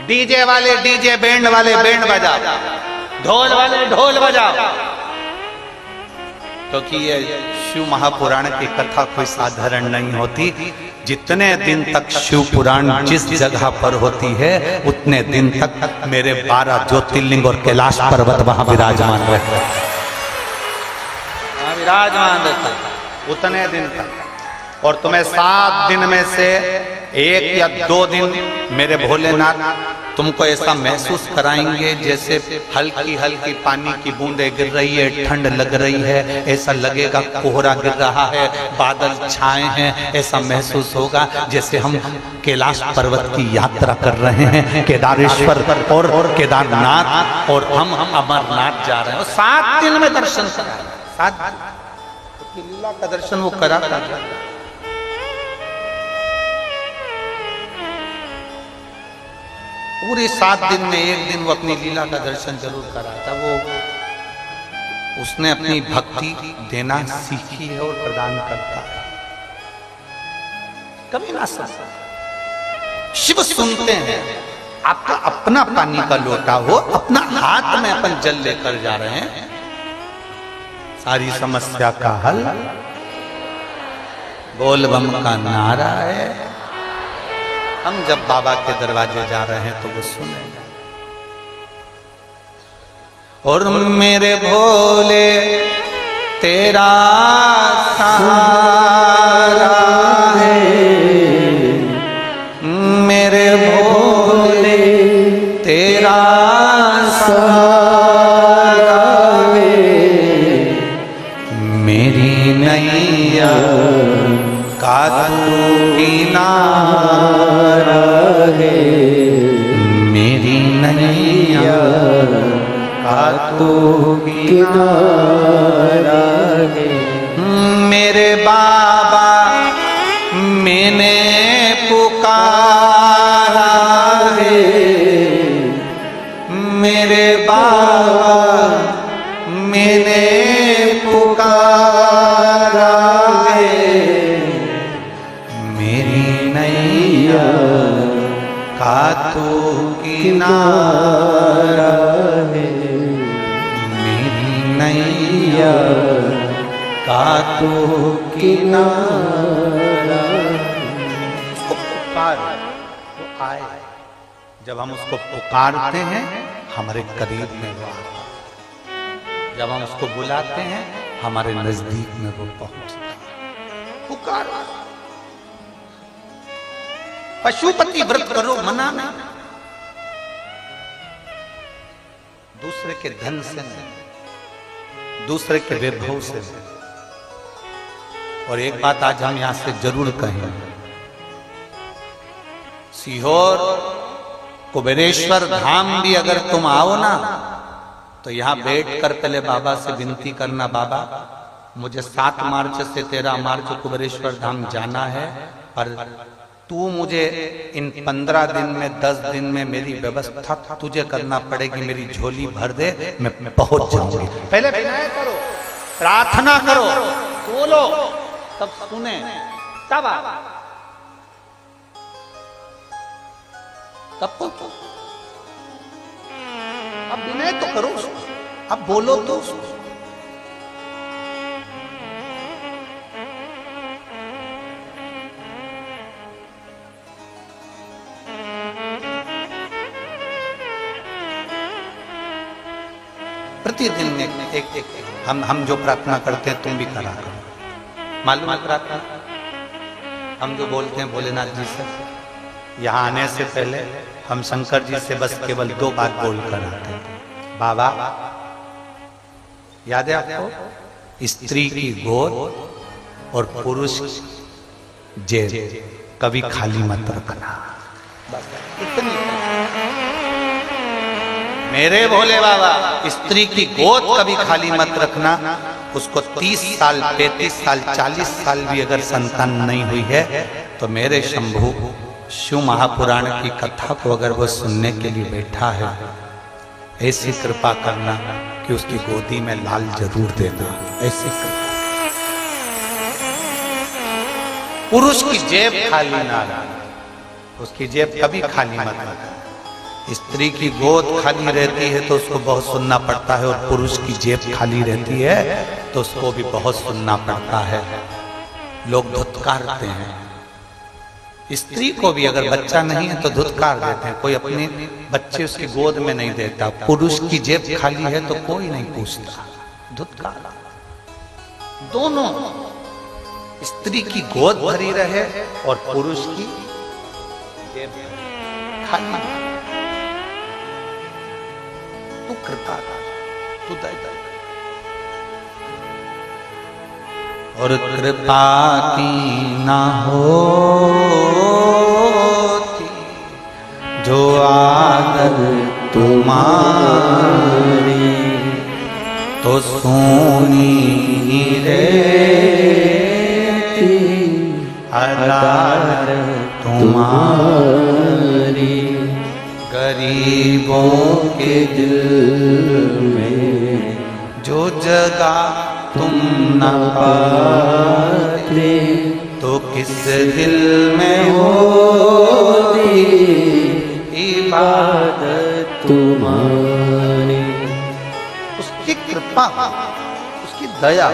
डीजे वाले डीजे, बैंड वाले बैंड बजाओ, ढोल वाले ढोल बजाओ, क्योंकि ये शिव महापुराण की कथा कोई साधारण नहीं होती। जितने दिन तक शिव पुराण जिस जगह पर होती है उतने दिन तक मेरे 12 ज्योतिर्लिंग और कैलाश पर्वत वहां विराजमान रहते हैं, विराजमान रहते उतने दिन तक। और तुम्हें 7 दिन में से 1 या 2 दिन मेरे भोलेनाथ तुमको ऐसा महसूस कराएंगे जैसे हल्की हल्की पानी की बूंदें गिर रही है, ठंड लग रही है, ऐसा लगेगा कोहरा गिर रहा है, बादल छाए हैं, ऐसा महसूस होगा जैसे हम कैलाश पर्वत की यात्रा कर रहे हैं, केदारेश्वर और केदारनाथ, और हम अमरनाथ जा रहे हैं। 7 दिन में दर्शन करा, 7 दिन लीला का दर्शन वो करा। पूरे 7 दिन में 1 दिन वो अपनी लीला का दर्शन जरूर करा था। वो उसने अपनी भक्ति देना सीखी है और प्रदान करता है, कभी ना सकता। शिव सुनते हैं, आपका अपना पानी का लोटा हो, अपना हाथ में अपन जल लेकर जा रहे हैं, सारी समस्या का हल बोल बम का नारा है। हम जब बाबा के दरवाजे जा रहे हैं तो वो सुनेगा। और मेरे भोले तेरा सहारा है, मेरे भोले तेरा सहारा है, मेरी नैया का तू किनारा है, मेरी नैया का तू किनारा है। मेरे बाबा मैंने पुकारा है, मेरे बाबा मैंने पुकारा है, मेरी नैया का तू किनारा है, मेरी नैया का तू किनारा। उसको पुकार, वो आए। जब हम उसको पुकारते हैं हमारे करीब में वो आता है, जब हम उसको बुलाते हैं हमारे नजदीक में वो पहुंचता है। पुकार, पशुपति व्रत करो मना में, दूसरे के धन से नहीं, दूसरे के वैभव से नहीं। और एक बात आज हम यहां से जरूर कहें, सीहोर कुबेरेश्वर धाम भी अगर तुम आओ ना तो यहां बैठकर पहले बाबा से विनती करना, बाबा मुझे 7 मार्च से 13 मार्च कुबेरेश्वर धाम जाना है, पर तू मुझे इन 15 दिन में 10 दिन में मेरी व्यवस्था तुझे करना पड़ेगी, मेरी झोली भर दे, मैं पहुंच जाऊंगी। पहले विनय करो, प्रार्थना करो, बोलो, तब सुने, तब अब विनय तो करो, अब बोलो तो। प्रतिदिन एक हम जो प्रार्थना करते हैं तुम भी करा करो। मालूम है प्रार्थना हम जो बोलते हैं भोलेनाथ जी से, यहाँ आने से पहले हम शंकर जी से बस केवल 2 बात बोल कर आते थे। बाबा, याद है आपको, स्त्री की गोद और पुरुष जेब कभी खाली मत रखना। बस इतनी। मेरे भोले बाबा, स्त्री की गोद कभी खाली मत रखना। उसको 30 साल 35 साल 40 साल भी अगर संतान नहीं हुई है तो मेरे शंभु शिव महापुराण की कथा को अगर वो सुनने के लिए बैठा है, ऐसी कृपा करना कि उसकी गोदी में लाल जरूर देना। ऐसी कृपा। पुरुष की जेब खाली ना रखना, उसकी जेब कभी खाली मत रखना। स्त्री की गोद खाली रहती है तो उसको बहुत सुनना पड़ता है, और पुरुष की जेब खाली रहती है तो उसको भी बहुत सुनना पड़ता है। लोग धुतकारते हैं। स्त्री को भी अगर बच्चा नहीं है तो धुतकार देते हैं, कोई अपने बच्चे उसकी गोद में नहीं देता। पुरुष की जेब खाली है तो कोई नहीं पूछता, धुतकार। दोनों, स्त्री की गोद भरी रहे और पुरुष की जेब खाली। तू कृपा कर, तू दया। और कृपा की ना होती जो आदर तुम्हारी, तो सोनी रहती अदार तुम्हारी। गरीबों के दिल में जो जगह तुम न पाते, तो किस दिल में होती इबादत तुम्हारी। उसकी कृपा, उसकी दया।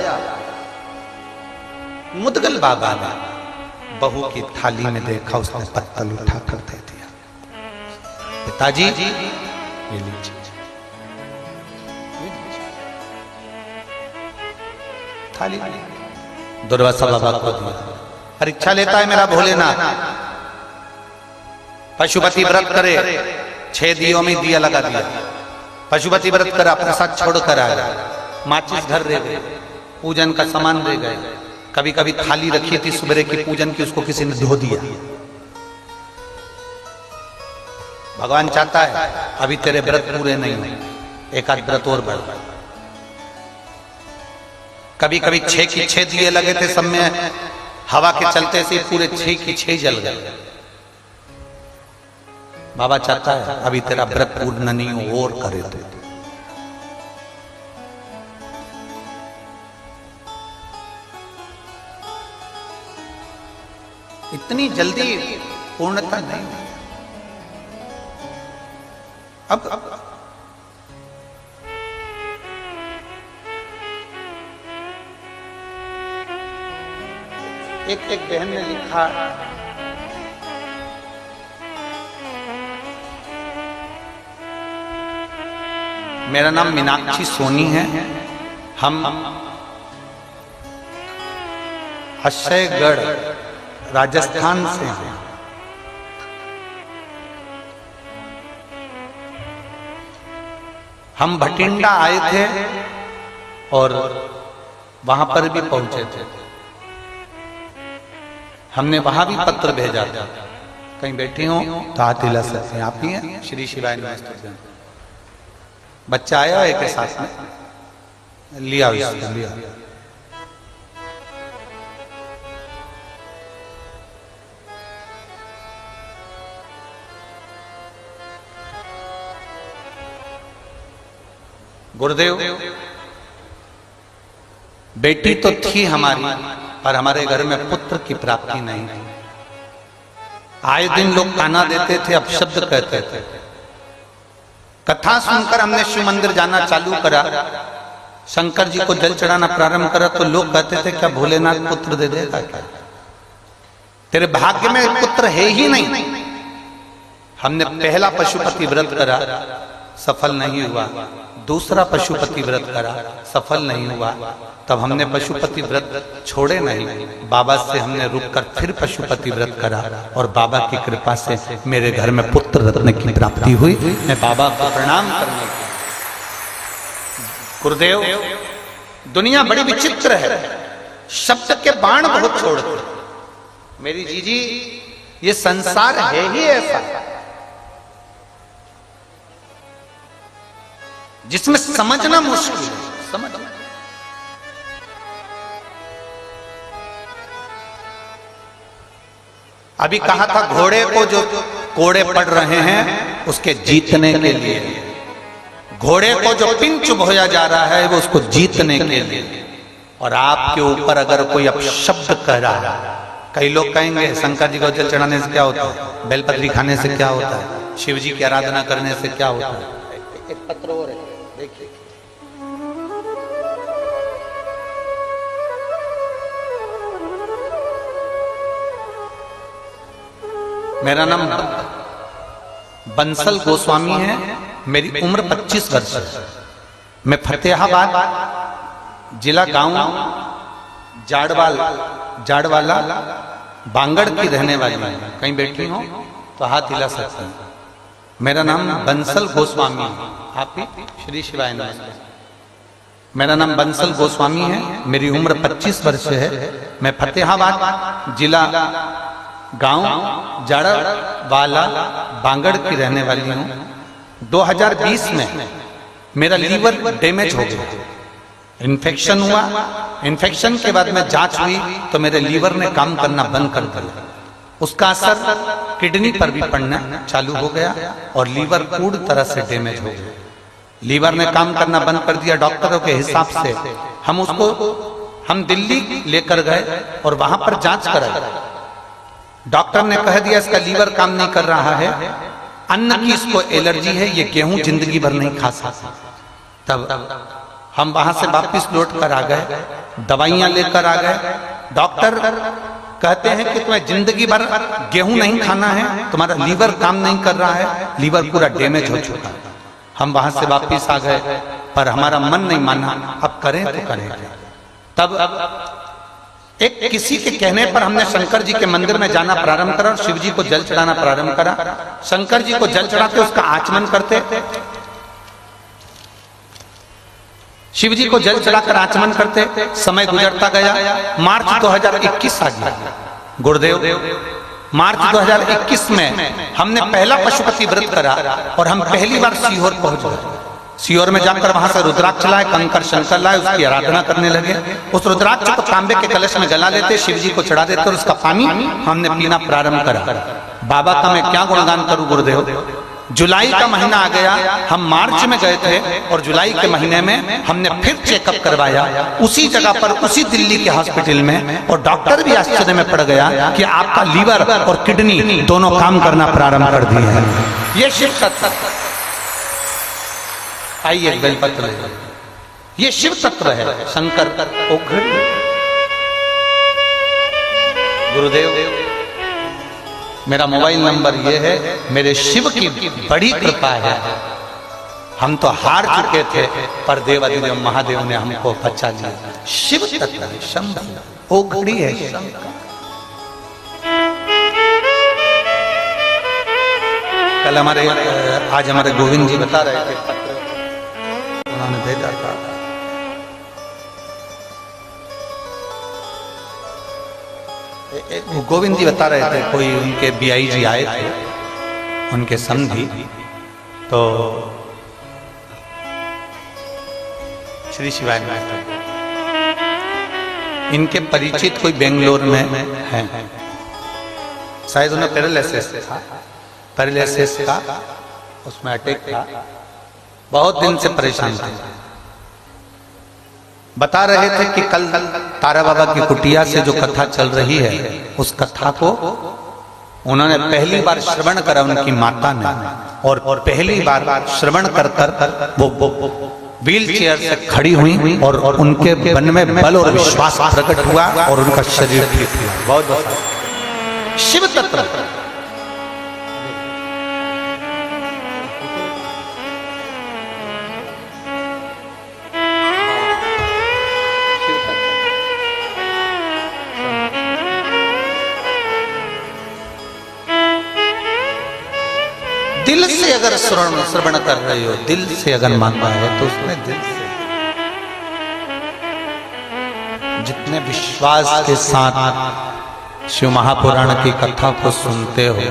मुदगल बाबा ने बहू की थाली में देखा, उसने पत्तल उठा कर दे दिया। पिताजी ये लीजिए। थाली दुर्वासा बाबा को दिया। परीक्षा लेता है मेरा भोलेनाथ। पशुपति व्रत करे, 6 दियों में दिया लगा दिया। पशुपति व्रत कर अपने साथ छोड़ कर आया। माचिस घर रह गए, पूजन का सामान रह गए। कभी कभी थाली रखी थी सुबह की पूजन की, उसको किसी ने धो दिया। भगवान चाहता है अभी तेरे व्रत पूरे नहीं हुए, एक आध व्रत और बढ़। कभी कभी 6 की 6 दिए लगे थे, सब में हवा के चलते से पूरे 6 की 6 जल गए। बाबा चाहता है अभी तेरा व्रत पूर्ण नहीं हो, और करे तो। इतनी जल्दी पूर्णता नहीं हुई। अब एक बहन ने लिखा, मेरा नाम मीनाक्षी सोनी है, हम अक्षयगढ़ राजस्थान से हैं। हम भटिंडा आए थे और वहां पर भी पहुंचे थे। हमने वहां भी पत्र भेजा था, कहीं बैठी हो तो हाथ हिला सकते हैं। आप ही हैं? श्री शिवाय नमस्ते। बच्चा आया है के साथ में, लिया लिया। गुरुदेव, बेटी तो थी हमारी, पर हमारे घर में पुत्र की प्राप्ति नहीं थी। आए दिन लोग ताना देते थे, अपशब्द कहते थे। कथा सुनकर हमने शिव मंदिर जाना चालू करा, शंकर जी को जल चढ़ाना प्रारंभ करा, तो लोग कहते थे क्या भोलेनाथ पुत्र दे देगा क्या? तेरे भाग्य में पुत्र है ही नहीं। हमने पहला पशुपति व्रत करा, सफल नहीं हुआ। दूसरा पशुपति व्रत करा, सफल नहीं हुआ। तब हमने पशुपति व्रत छोड़े नहीं, बाबा से हमने रुककर फिर पशुपति व्रत करा, और बाबा की कृपा से मेरे घर में पुत्र रत्न की प्राप्ति हुई। मैं बाबा को प्रणाम करने लगा। गुरुदेव, दुनिया बड़ी विचित्र है, शब्द के बाण बहुत छोड़ते। मेरी जीजी ये संसार है ही ऐसा जिसमें समझना मुश्किल है। समझना अभी कहा था घोड़े को जो कोड़े पड़ रहे हैं उसके जीतने के लिए, घोड़े को जो पिंच बोया जा रहा है वो उसको जीतने के लिए। और आपके ऊपर अगर कोई अपशब्द कह रहा है, कई लोग कहेंगे शंकर जी को जल चढ़ाने से क्या होता है, बेलपत्री खाने से क्या होता है, शिव जी की आराधना करने से क्या होता है। एक पत्र और है, देखिए मेरा नाम बंसल गोस्वामी है, मेरी उम्र 25 वर्ष है। मैं फतेहाबाद जिला गांव जाड़वाला बांगड़ की रहने वाली हूं। कहीं बैठी हो तो हाथ हिला सकते हैं। मेरा नाम बंसल गोस्वामी है। आप ही श्री शिवाय नमः। मेरा नाम बंसल गोस्वामी है, मेरी उम्र 25 वर्ष है। मैं फतेहाबाद जिला गांव जाड़वाला बांगड़ की रहने वाली हूं। 2020 में मेरा लीवर डैमेज हो गया, इन्फेक्शन हुआ। इन्फेक्शन के बाद में जांच हुई तो मेरे लीवर ने काम करना बंद कर दिया। उसका असर किडनी पर भी पड़ना चालू हो गया और लीवर पूरी तरह से डैमेज हो गया। लीवर ने काम करना बंद कर दिया। डॉक्टरों के हिसाब से हम दिल्ली लेकर गए और वहां पर जांच कराई। डॉक्टर ने कह दिया इसका लीवर काम नहीं कर रहा है, अन्न की इसको एलर्जी है, ये गेहूं जिंदगी भर नहीं खा सकता। तब हम वहां से वापस लौट कर आ गए, दवाइयां लेकर आ गए। डॉक्टर कहते हैं कि तुम्हें जिंदगी भर गेहूं नहीं खाना है, तुम्हारा लीवर काम नहीं कर रहा है, लीवर पूरा डैमेज हो चुका है। हम वहां से वापस आ गए पर हमारा मन नहीं माना, अब करें तो करें। तब एक किसी के कहने पर हमने शंकर जी के मंदिर में जाना प्रारंभ करा और शिव जी को जल चढ़ाना प्रारंभ करा। शंकर जी को जल चढ़ाते उसका आचमन करते, शिव जी को जल चढ़ाकर आचमन करते। समय गुजरता गया, मार्च 2021 आ गया। गुरुदेव मार्च 2021 में हमने पहला पशुपति व्रत करा और हम पहली बार सीहोर पहुंच गए। सीहोर में जाकर वहां से रुद्राक्ष लाए, कंकर शंकर लाए, उसकी आराधना करने लगे। उस रुद्राक्ष को तांबे के कलश में जला लेते, शिव जी को चढ़ा देते और उसका पानी हमने पीना प्रारंभ करा। बाबा का मैं क्या गुणगान करूं गुरुदेव। जुलाई का महीना आ गया, हम मार्च में गए थे और जुलाई के महीने में हमने फिर चेकअप करवाया उसी जगह पर, उसी दिल्ली के हॉस्पिटल में। और डॉक्टर भी आश्चर्य में पड़ गया कि आपका लीवर और किडनी दोनों काम करना प्रारंभ कर दिए हैं। ये शिव तत्व, आइए बेलपत्र, ये शिव तत्व है। शंकर गुरुदेव मेरा मोबाइल नंबर ये है। मेरे शिव की बड़ी कृपा है, हम तो हार चुके थे पर देवाधिदेव महादेव ने हमको बचा लिया। शिव तत्व है, शंभु ओघड़ी है। कल आज हमारे गोविंद जी बता रहे थे, उन्होंने भेजा था। गोविंद जी बता रहे थे कोई उनके बीआई जी आए थे, उनके समधी, तो श्री शिवाय में इनके परिचित कोई बेंगलोर में है, शायद उन्हें पैरालिसिस था, पैरालिसिस का उसमें अटैक था, बहुत दिन से परेशान थे। बता रहे थे कि कल तारा बाबा की कुटिया से जो कथा चल रही है उस कथा को उन्होंने पहली बार श्रवण करा उनकी माता ने, और पहली बार श्रवण कर कर वो व्हील चेयर से खड़ी हुई और उनके मन में बल और विश्वास प्रकट हुआ और उनका शरीर ठीक हुआ। बहुत शिव तत्व। दिल से अगर श्रवण कर रहे हो, दिल से अगर मांगा है तो उसमें दिल से जितने विश्वास के साथ शिव महापुराण की कथा को सुनते हो,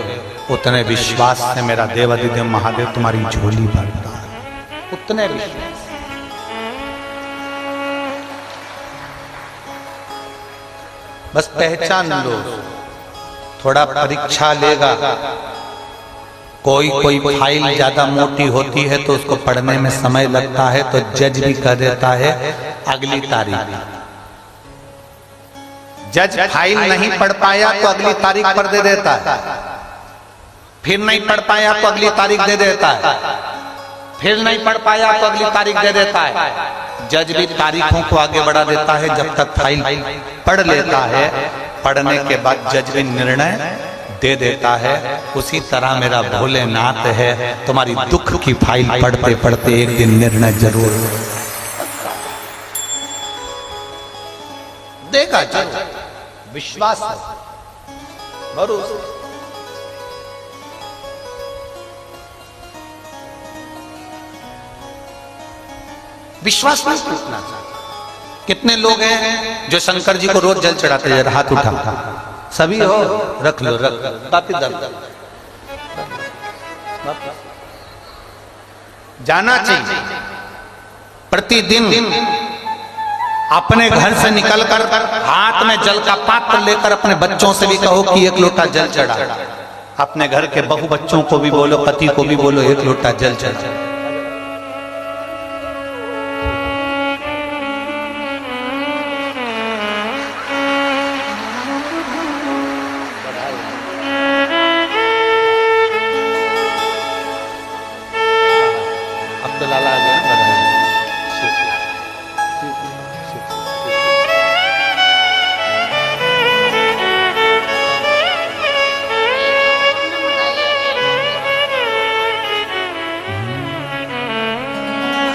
उतने विश्वास से मेरा देवाधिदेव महादेव तुम्हारी झोली भरता है, उतने विश्वास। बस पहचान लो, थोड़ा परीक्षा लेगा। कोई फाइल ज्यादा मोटी होती है तो उसको पढ़ने में समय लगता है, तो जज भी कह देता है अगली तारीख। जज फाइल नहीं पढ़ पाया तो अगली तारीख पर दे देता है, फिर नहीं पढ़ पाया तो अगली तारीख दे देता है, फिर नहीं पढ़ पाया तो अगली तारीख दे देता है। जज भी तारीखों को आगे बढ़ा देता है जब तक फाइल पढ़ लेता है। पढ़ने के बाद जज भी निर्णय दे देता है। उसी तरह मेरा भोलेनाथ है, तुम्हारी दुख की फाइल पढ़ते पढ़ते एक दिन निर्णय जरूर देगा। जज विश्वास है, भरोसा। विश्वास नहीं टूटना चाहिए। कितने लोग हैं जो शंकर जी को रोज जल चढ़ाते हैं? हाथ उठा, सभी हो, रख लो, रख काफी दर्द। जाना चाहिए प्रतिदिन अपने घर से निकलकर हाथ में जल का पात्र लेकर अपने बच्चों से भी कहो कि एक लोटा जल चढ़ा। अपने घर के बहु बच्चों को भी बोलो, पति को भी बोलो, एक लोटा जल चढ़ा।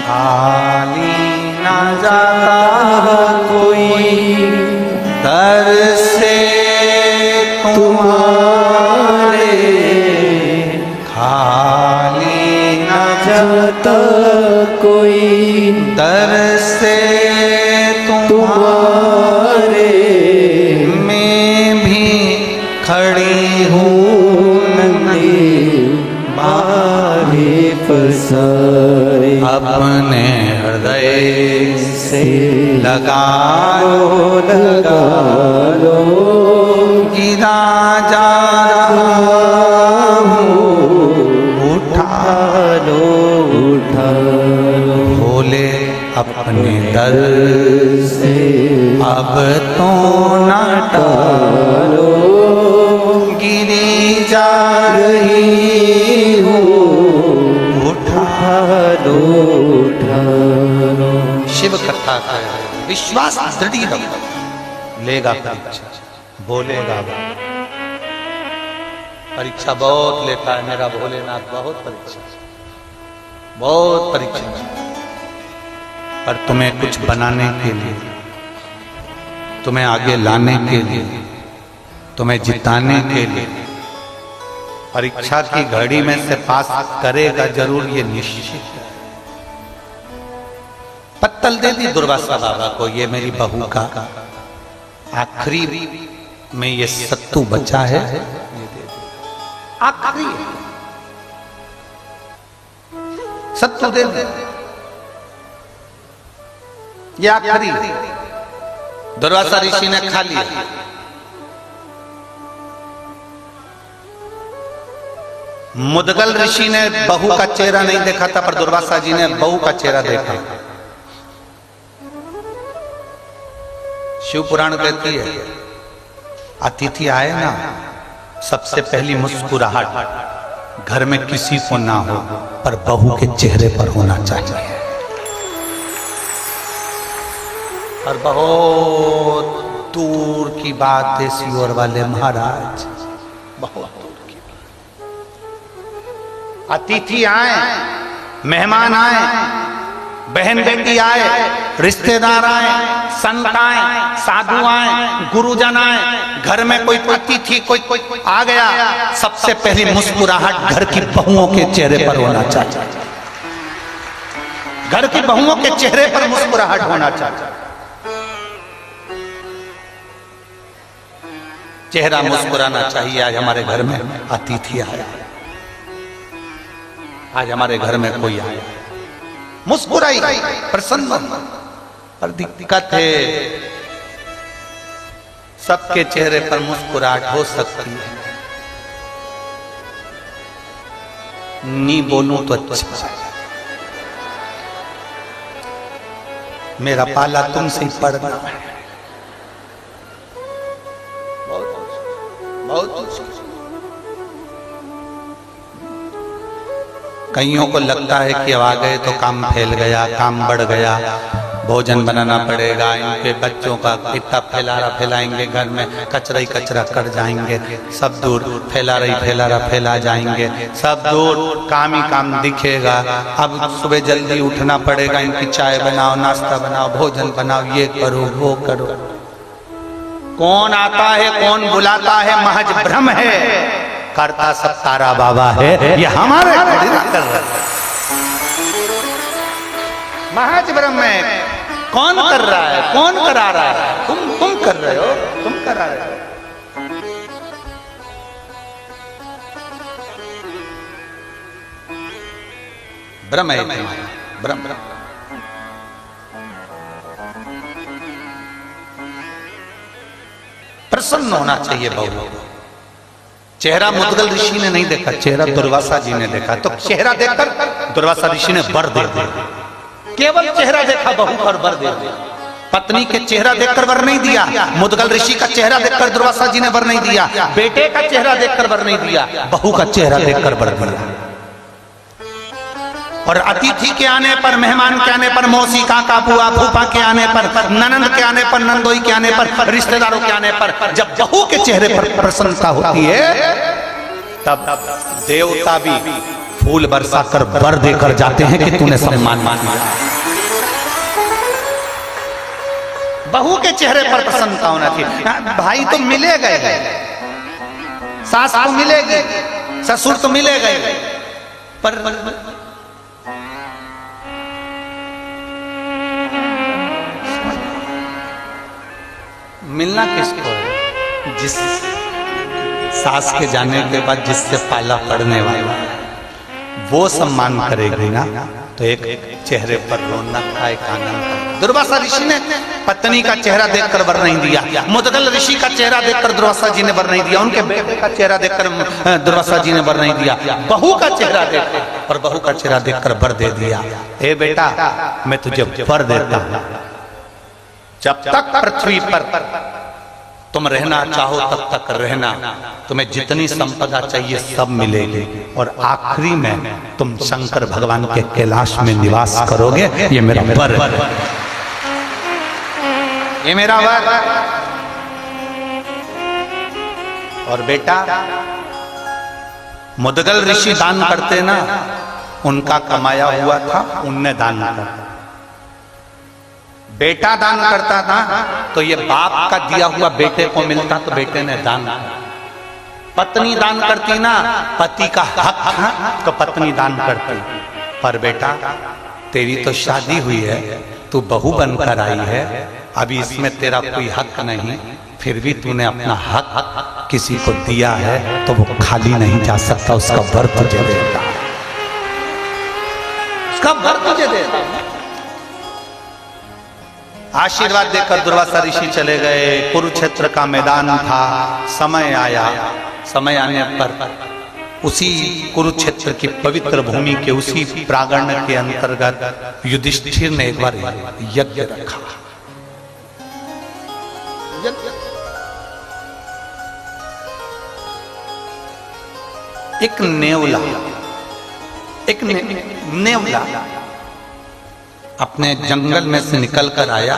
खाली ना जाता कोई दर से तुम्हारे, खाली ना जाता कोई दर से तुम्हारे। मैं भी खड़ी हूँ नंदी बाहे फसाए, अपने हृदय से लगा लो, गिरा जा रहा हूँ, उठा लो, भोले अपने दर से अब तो ना टालो, गिरी जा रही हूँ, उठा लो। शिव कथा का विश्वास दृढ़ रखो, लेगा परीक्षा, बोलेगा। परीक्षा बहुत लेता है मेरा भोलेनाथ, बहुत परीक्षा, बहुत परीक्षा। पर तुम्हें कुछ बनाने के लिए, तुम्हें आगे लाने के लिए, तुम्हें जिताने के लिए परीक्षा की घड़ी में से पास करेगा जरूर, ये निश्चित है। पत्तल दे दी दुर्वासा बाबा को, ये मेरी बहू का आखिरी में ये सत्तू बचा है, आखिरी सत्तू दे दे, ये आखिरी। दुर्वासा ऋषि ने खा लिया। मुदगल ऋषि ने बहू का चेहरा नहीं देखा था, पर दुर्वासा जी ने बहू का चेहरा देखा। शिव पुराण कहती है अतिथि आए ना, सबसे पहली मुस्कुराहट घर में किसी को ना हो, पर बहू के चेहरे पर होना चाहिए। और बहुत दूर की बात है सियोर वाले महाराज, बहुत दूर की बात। अतिथि आए, मेहमान आए, बहन बेटी आए, रिश्तेदार आए, संत आए, साधु आए, गुरुजन आए, घर में कोई अतिथि कोई आ गया, सबसे पहली मुस्कुराहट घर की बहुओं के चेहरे पर होना चाहिए। घर की बहुओं के चेहरे पर मुस्कुराहट होना चाहिए। चेहरा मुस्कुराना चाहिए। आज हमारे घर में अतिथि आया, आज हमारे घर में कोई आया, मुस्कुराई, प्रसन्न। पर दिक्कत है, सबके चेहरे पर मुस्कुराहट हो सकती है। नी बोलूं तो अच्छा, मेरा पाला तुमसे ही पड़ना है। बहुत कईयों को लगता है कि अब आ गए तो काम फैल गया, काम बढ़ गया, भोजन बनाना पड़ेगा, इनके बच्चों का इतना फैलाएंगे, घर में कचरा ही कचरा कर जाएंगे, सब दूर फैला जाएंगे, सब दूर काम ही काम दिखेगा। अब सुबह जल्दी उठना पड़ेगा, इनकी चाय बनाओ, नाश्ता बनाओ, भोजन बनाओ, ये करो वो करो। कौन आता है, कौन बुलाता है, महज भ्रम है, करता सब तारा बाबा है। ये हमारे कर रहे, महज भ्रम है। कौन कर रहा है, कौन करा रहा है? तुम कर रहे हो, तुम करा रहे हो। भ्रम है, भ्रम। प्रसन्न होना चाहिए बहू को। चेहरा मुद्गल ऋषि ने नहीं देखा, चेहरा दुर्वासा जी ने देखा। तो चेहरा देखकर दुर्वासा ऋषि ने वर दे दिया। केवल चेहरा देखा बहू पर वर दे दिया। पत्नी के चेहरा देखकर वर नहीं दिया, मुद्गल ऋषि का चेहरा देखकर दुर्वासा जी ने वर नहीं दिया, बेटे का चेहरा देखकर वर नहीं दिया, बहू का चेहरा देखकर वर दिया। और अतिथि के आने पर, मेहमान के आने पर, मौसी काका बुआ फूफा के आने पर, ननंद के आने पर, नंदोई के आने पर, रिश्तेदारों के आने पर जब बहू के चेहरे पर प्रसन्नता होती है, तब देवता भी फूल बरसा कर वर देकर जाते हैं कि तूने सम्मान माना। बहू के चेहरे पर प्रसन्नता होना चाहिए। भाई तो मिले गए, सास तो मिलेगी, ससुर तो मिले गए, पर मिलना किसको है? जिस सास के जाने के बाद जिससे पाला पड़ने वाला वो सम्मान करेगी ना, तो एक चेहरे पर रौनक का, एक आनंद का। दुर्वासा ऋषि ने पत्नी का चेहरा देखकर वर नहीं दिया, मुद्गल ऋषि का चेहरा देखकर दुर्वासा जी ने वर नहीं दिया, उनके बेटे का चेहरा देखकर दुर्वासा जी ने वर नहीं दिया, बहू का चेहरा देखकर, और बहू का चेहरा देखकर वर दे दिया। ए बेटा, मैं तुझे वर देता हूं, जब तक पृथ्वी पर तुम रहना चाहो तब तक रहना, तुम्हें जितनी संपदा चाहिए सब मिलेगी, और आखिरी में तुम शंकर भगवान के कैलाश में निवास करोगे। ये मेरा वर, ये मेरा वर। और बेटा, मुद्गल ऋषि दान करते ना, उनका कमाया हुआ था, उनने दान करता। बेटा दान करता था तो ये बाप का दिया हुआ बेटे को मिलता, तो बेटे ने दान किया। पत्नी दान करती ना, पति का हक था तो पत्नी दान करती। पर बेटा, तेरी तो शादी हुई है, तू बहू बनकर आई है, अभी इसमें तेरा कोई हक नहीं, फिर भी तूने अपना हक किसी को दिया है तो वो खाली नहीं जा सकता, उसका वर तुझे देता, उसका वर तुझे देता। आशीर्वाद देकर दुर्वासा ऋषि चले गए। कुरुक्षेत्र का मैदान था, समय आया, समय आने पर उसी कुरुक्षेत्र की पवित्र भूमि के उसी प्रांगण के अंतर्गत युधिष्ठिर ने एक बार यज्ञ रखा। एक नेवला, एक नेवला अपने जंगल में से निकल कर आया,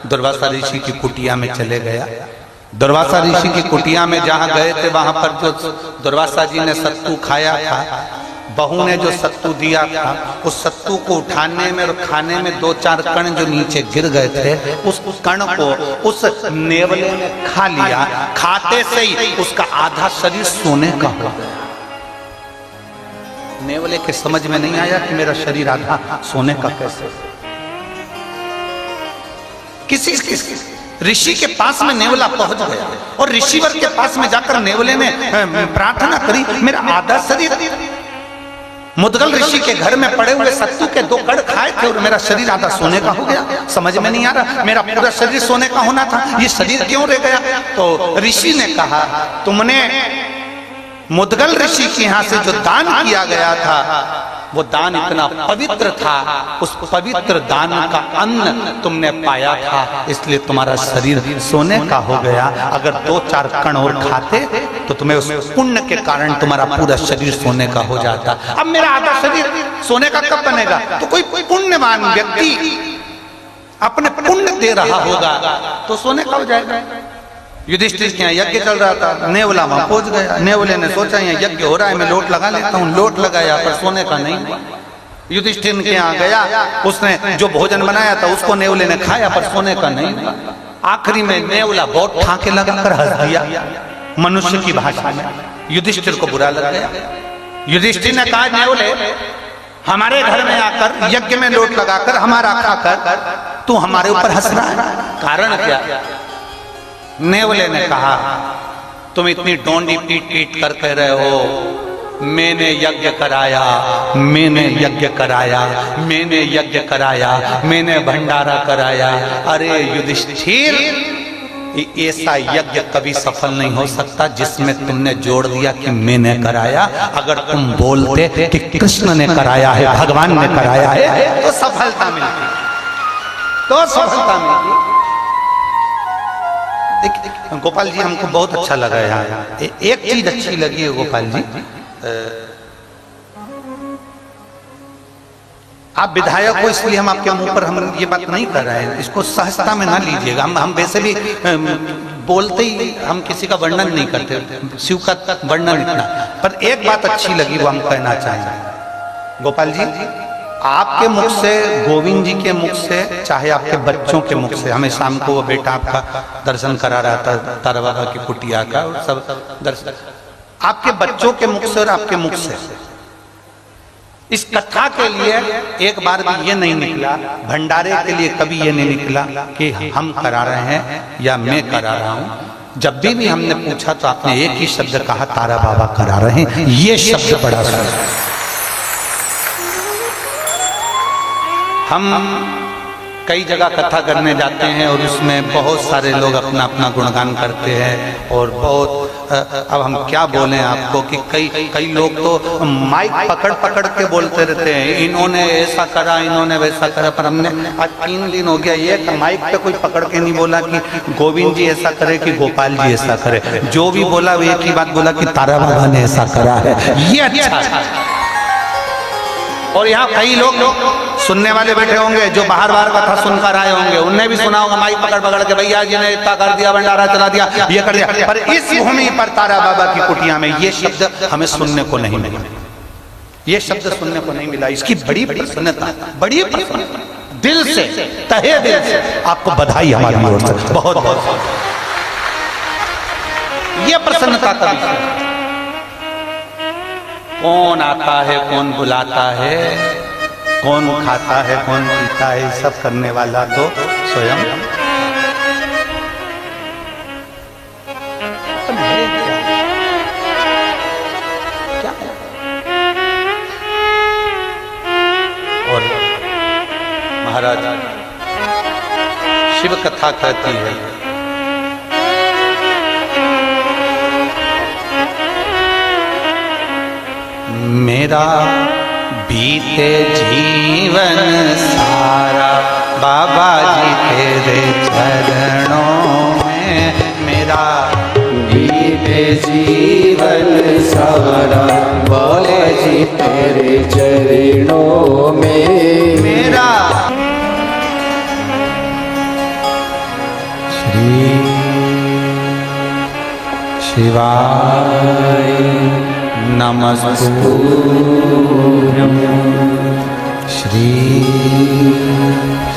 दुर्वासा ऋषि की कुटिया में चले गया। दुर्वासा ऋषि की कुटिया में जहां गए थे, वहां पर जो दुर्वासा जी ने सत्तू खाया था, बहू ने जो सत्तू दिया था, उस सत्तू को उठाने में और खाने में 2-4 कण जो नीचे गिर गए थे, उस कण को उस नेवले ने खा लिया। खाते से ही उसका आधा शरीर सोने का हो गया। नेवले के समझ में नहीं आया कि मेरा शरीर आधा सोने का कैसे। किसी ऋषि के पास में नेवला पहुंच गया और ऋषिवर के पास में जाकर नेवले ने प्रार्थना करी, मेरा आधा शरीर मुद्गल ऋषि के घर में पड़े हुए सत्तू के 2 कड़ खाए थे और मेरा शरीर आधा सोने का हो गया। समझ में नहीं आ रहा, मेरा पूरा शरीर सोने का होना था, ये शरीर क्यों रह गया? तो ऋषि ने कहा, तुमने मुद्गल ऋषि के यहाँ से जो दान किया गया था वो दान इतना पवित्र था, उस पवित्र दान का अन्न तुमने पाया था, इसलिए तुम्हारा शरीर सोने का हो गया। अगर 2-4 कण और खाते तो तुम्हें उस पुण्य के कारण तुम्हारा पूरा शरीर सोने का हो जाता। अब मेरा आधा शरीर सोने का कब बनेगा? तो कोई पुण्यवान व्यक्ति अपने पुण्य दे रहा होगा तो सोने का हो जाएगा। युधिष्ठिर के यहाँ यज्ञ चल रहा था, नेवला वहां पहुंच गया। नेवले ने सोचा यहाँ यज्ञ हो रहा है, मैं लोट लगा लेता हूँ। लोट लगाया पर सोने का नहीं हुआ। युधिष्ठिर के यहाँ गया, उसने जो भोजन बनाया था उसको नेवले ने खाया पर सोने का नहीं हुआ। आखिरी में नेवला बहुत ठाके लगाकर हंस दिया मनुष्य की भाषा में। युधिष्ठिर को बुरा लग गया। युधिष्ठिर ने कहा, नेवले हमारे घर में आकर यज्ञ में लोट लगाकर हमारा खाकर तू हमारे ऊपर हंस रहा है, कारण क्या? नेवले ने कहा, तुम इतनी डोंडी पीट पीट कर कह रहे हो मैंने यज्ञ कराया, मैंने यज्ञ कराया, मैंने यज्ञ कराया, मैंने भंडारा कराया। अरे युधिष्ठिर, ऐसा यज्ञ कभी सफल नहीं हो सकता जिसमें तुमने जोड़ दिया कि मैंने कराया। अगर तुम बोलते कि कृष्ण ने कराया है, भगवान ने कराया है, तो सफलता मिलती, तो सफलता मिलती। गोपाल जी हमको बहुत अच्छा लगा यहाँ। एक चीज अच्छी लगी है गोपाल जी, आप विधायक हो इसलिए हम आपके मुंह पर हम ये बात नहीं कर रहे हैं, इसको सहजता में ना लीजिएगा। हम वैसे भी बोलते ही हम किसी का वर्णन नहीं करते, शिव का वर्णन इतना। पर एक बात अच्छी लगी वो हम कहना चाहेंगे। गोपाल जी, आपके मुख से, गोविंद जी के मुख से, चाहे आपके बच्चों के मुख से, हमें शाम को वो बेटा आपका दर्शन करा रहा था तारा बाबा की कुटिया का, और सब दर्शन आपके बच्चों के मुख से और आपके मुख से इस कथा के लिए एक बार भी ये नहीं निकला, भंडारे के लिए कभी ये नहीं निकला कि हम करा रहे हैं या मैं करा रहा हूं। जब भी हमने पूछा तो आपने एक ही शब्द कहा, तारा बाबा करा रहे हैं। ये शब्द बड़ा सुंदर। हम कई जगह कथा करने जाते हैं और उसमें बहुत सारे लोग अपना अपना गुणगान करते हैं और बहुत, अब हम क्या बोलें आपको कि कई लोग तो माइक पकड़ पकड़ के बोलते रहते हैं, इन्होंने ऐसा करा, इन्होंने वैसा करा। पर हमने आज 3 दिन हो गया ये माइक पे कोई पकड़ के नहीं बोला कि गोविंद जी ऐसा करे कि गोपाल जी ऐसा करे। जो भी बोला वो एक ही बात बोला कि तारा बाबा ने ऐसा करा है। ये अच्छा। और यहाँ कई लोग सुनने वाले बैठे होंगे जो बाहर कथा सुनकर आए होंगे, उनने भी सुना होगा माइक पकड़ पकड़ के, भैया जी ने इतना कर दिया, भंडारा चला दिया, ये कर दिया। पर इस भूमि पर तारा बाबा की कुटिया में ये शब्द हमें सुनने को नहीं मिला, ये शब्द सुनने को नहीं मिला। इसकी बड़ी प्रसन्नता, बड़ी प्रसन्नता, दिल से, तहे दिल से आपको बधाई हमारी ओर से, बहुत बहुत। ये प्रसन्नता तभी, कौन आता है, कौन बुलाता है, कौन खाता है, कौन पीता है, सब करने वाला तो स्वयं क्या? और महाराज शिव कथा कहती है, मेरा बीते जीवन सारा बाबा जी तेरे चरणों में, मेरा बीते जीवन सारा बाबा जी तेरे चरणों में, मेरा श्री शिवाय नमस्तुभ्यं, श्री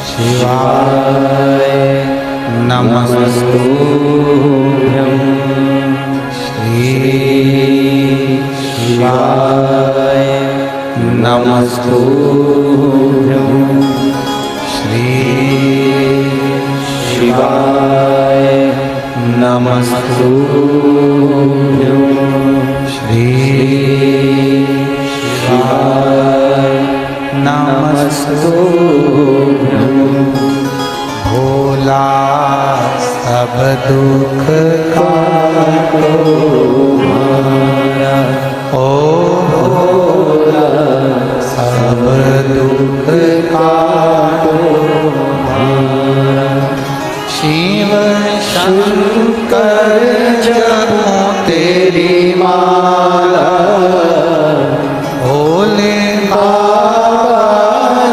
शिवाय नमस्तुभ्यं, श्री शिवाय नमस्तुभ्यं, श्री शिवाय तुम्हारा, ओ भोला सब दुख काटो तुम्हारा। शिव शंकर जपो तेरी माला, भोले बाबा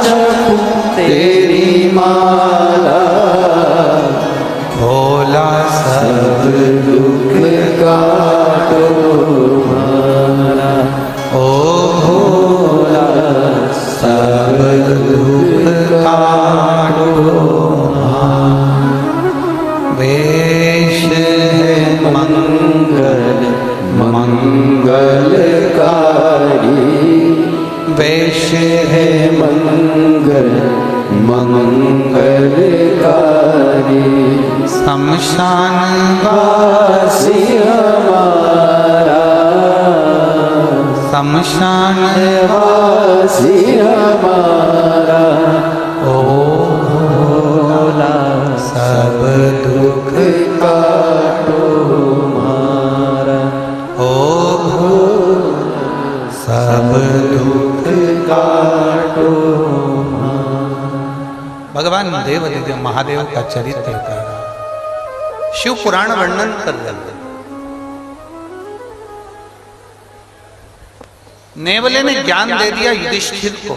जपो तेरी माला, भोला सब दुख काटो तुम्हारा। ओ भोला सब दुख काटो तुम्हारा। वेश है मंगल मंगलकारी, वेश है मंगल मंगलकारी, शमशान वासी हमारा, शमशान वासी हमारा। ओ भोला सब दुख काटो तुम्हारा, ओ भोला सब दुख काटो। भगवान देव देव महादेव का चरित्र का शिव पुराण वर्णन कर रहे हैं। नेवले ने ज्ञान दे दिया युधिष्ठिर को।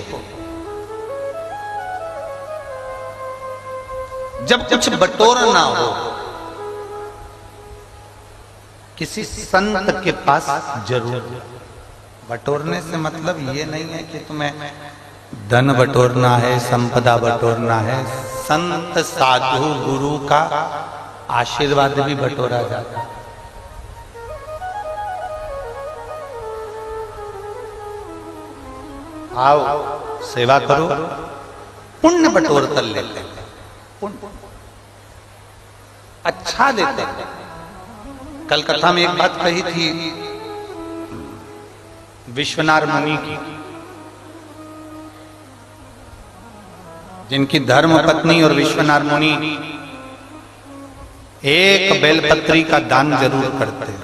जब कुछ बटोरा ना हो, किसी संत के पास जरूर। बटोरने से मतलब ये नहीं है कि तुम्हें धन बटोरना है, संपदा बटोरना है। संत साधु गुरु का आशीर्वाद भी बटोरा जाता है। आओ सेवा करो, पुण्य बटोर कर लेते हैं, पुण्य अच्छा देते हैं। कल कथा में एक बात कही थी विश्वनाथ मुनि की, जिनकी धर्म पत्नी और विश्वनाथ मुनि एक बेलपत्री का दान जरूर करते हैं।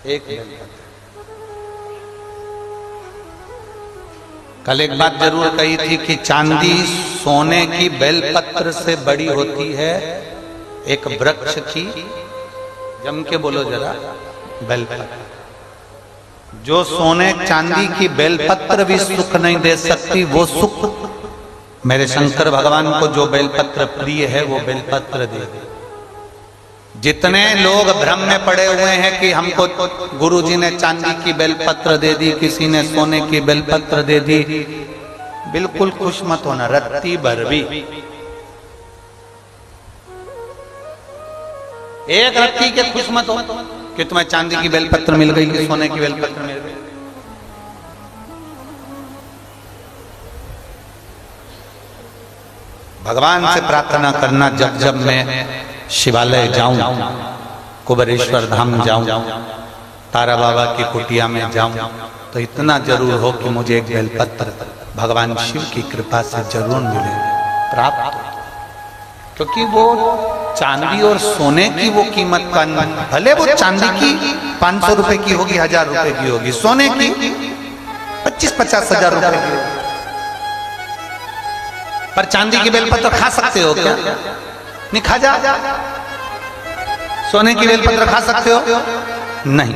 एक बेलपत्री। कल एक बात जरूर कही थी कि चांदी सोने की बेलपत्र से बड़ी होती है एक वृक्ष की, जम के बोलो जरा, बेलपत्र। जो सोने चांदी की बेलपत्र भी सुख नहीं दे सकती, वो सुख मेरे शंकर भगवान को जो बेलपत्र प्रिय है वो बेलपत्र दे दे। जितने लोग भ्रम में पड़े हुए हैं कि हमको गुरुजी ने चांदी की बेलपत्र दे दी, किसी ने सोने की बेलपत्र दे दी, बिल्कुल खुश मत होना। रत्ती भर भी, एक रत्ती के खुश मत हो कि तुम्हें चांदी की बेलपत्र मिल गई कि सोने की बेलपत्र मिल गई। भगवान से प्रार्थना करना, जब जब मैं शिवालय जाऊं, कुबेरेश्वर धाम जाऊं, तारा बाबा की कुटिया में जाऊं, तो इतना जरूर हो कि मुझे एक बेलपत्र भगवान शिव की कृपा से जरूर मिले, प्राप्त हो। क्योंकि वो चांदी और सोने की वो कीमत का, भले वो चांदी की 500 रुपए की होगी, 1000 रुपए की होगी, सोने की 25-50 हजार रुपए की होगी। पर चांदी की बेलपत्र खा सकते हो क्या? नहीं खा जा। सोने की बेलपत्र खा सकते हो? नहीं।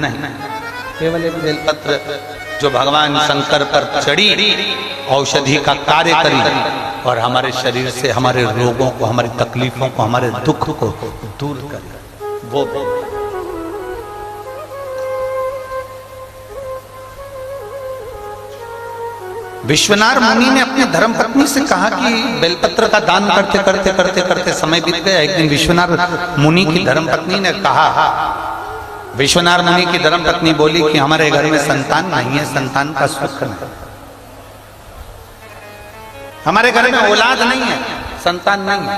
केवल एक बेलपत्र जो भगवान शंकर पर चढ़ी, औषधि का कार्य करी और हमारे शरीर से हमारे रोगों को, हमारी तकलीफों को, हमारे दुख को दूर करे, वो विश्वनाथ मुनि ने अपनी धर्मपत्नी से कहा कि बेलपत्र का दान करते करते करते करते समय बीत गया। एक दिन विश्वनाथ मुनि की धर्मपत्नी ने कहा, विश्वनाथ मुनि की धर्मपत्नी बोली कि हमारे घर में संतान नहीं है, संतान का सुख नहीं, हमारे घर में औलाद नहीं है, संतान नहीं है।